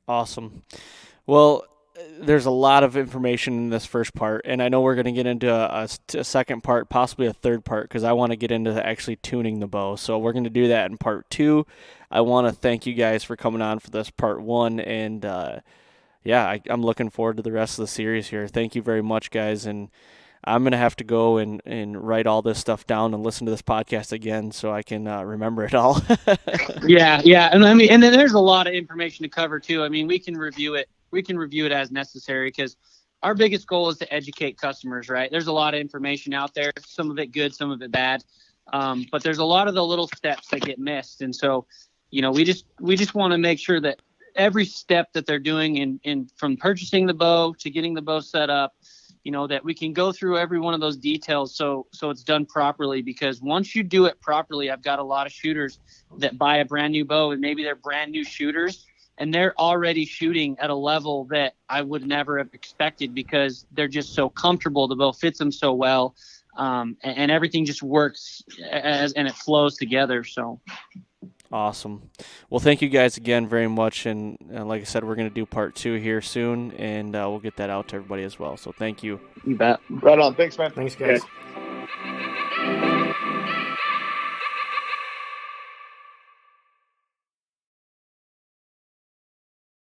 awesome. Well, there's a lot of information in this first part, and I know we're going to get into a second part, possibly a third part, because I want to get into actually tuning the bow. So we're going to do that in part 2. I want to thank you guys for coming on for this part 1, and I'm looking forward to the rest of the series here. Thank you very much, guys, and I'm going to have to go and write all this stuff down and listen to this podcast again so I can remember it all. Yeah. And and then there's a lot of information to cover too. I mean, we can review it as necessary, because our biggest goal is to educate customers, right? There's a lot of information out there, some of it good, some of it bad. But there's a lot of the little steps that get missed. And so, we just want to make sure that every step that they're doing in from purchasing the bow to getting the bow set up, that we can go through every one of those details so it's done properly. Because once you do it properly, I've got a lot of shooters that buy a brand new bow, and maybe they're brand new shooters, and they're already shooting at a level that I would never have expected, because they're just so comfortable. The bow fits them so well, and everything just works and it flows together. So awesome. Well, thank you guys again very much. And like I said, we're going to do part 2 here soon, and we'll get that out to everybody as well. So thank you. You bet. Right on. Thanks, man. Thanks, guys. Okay.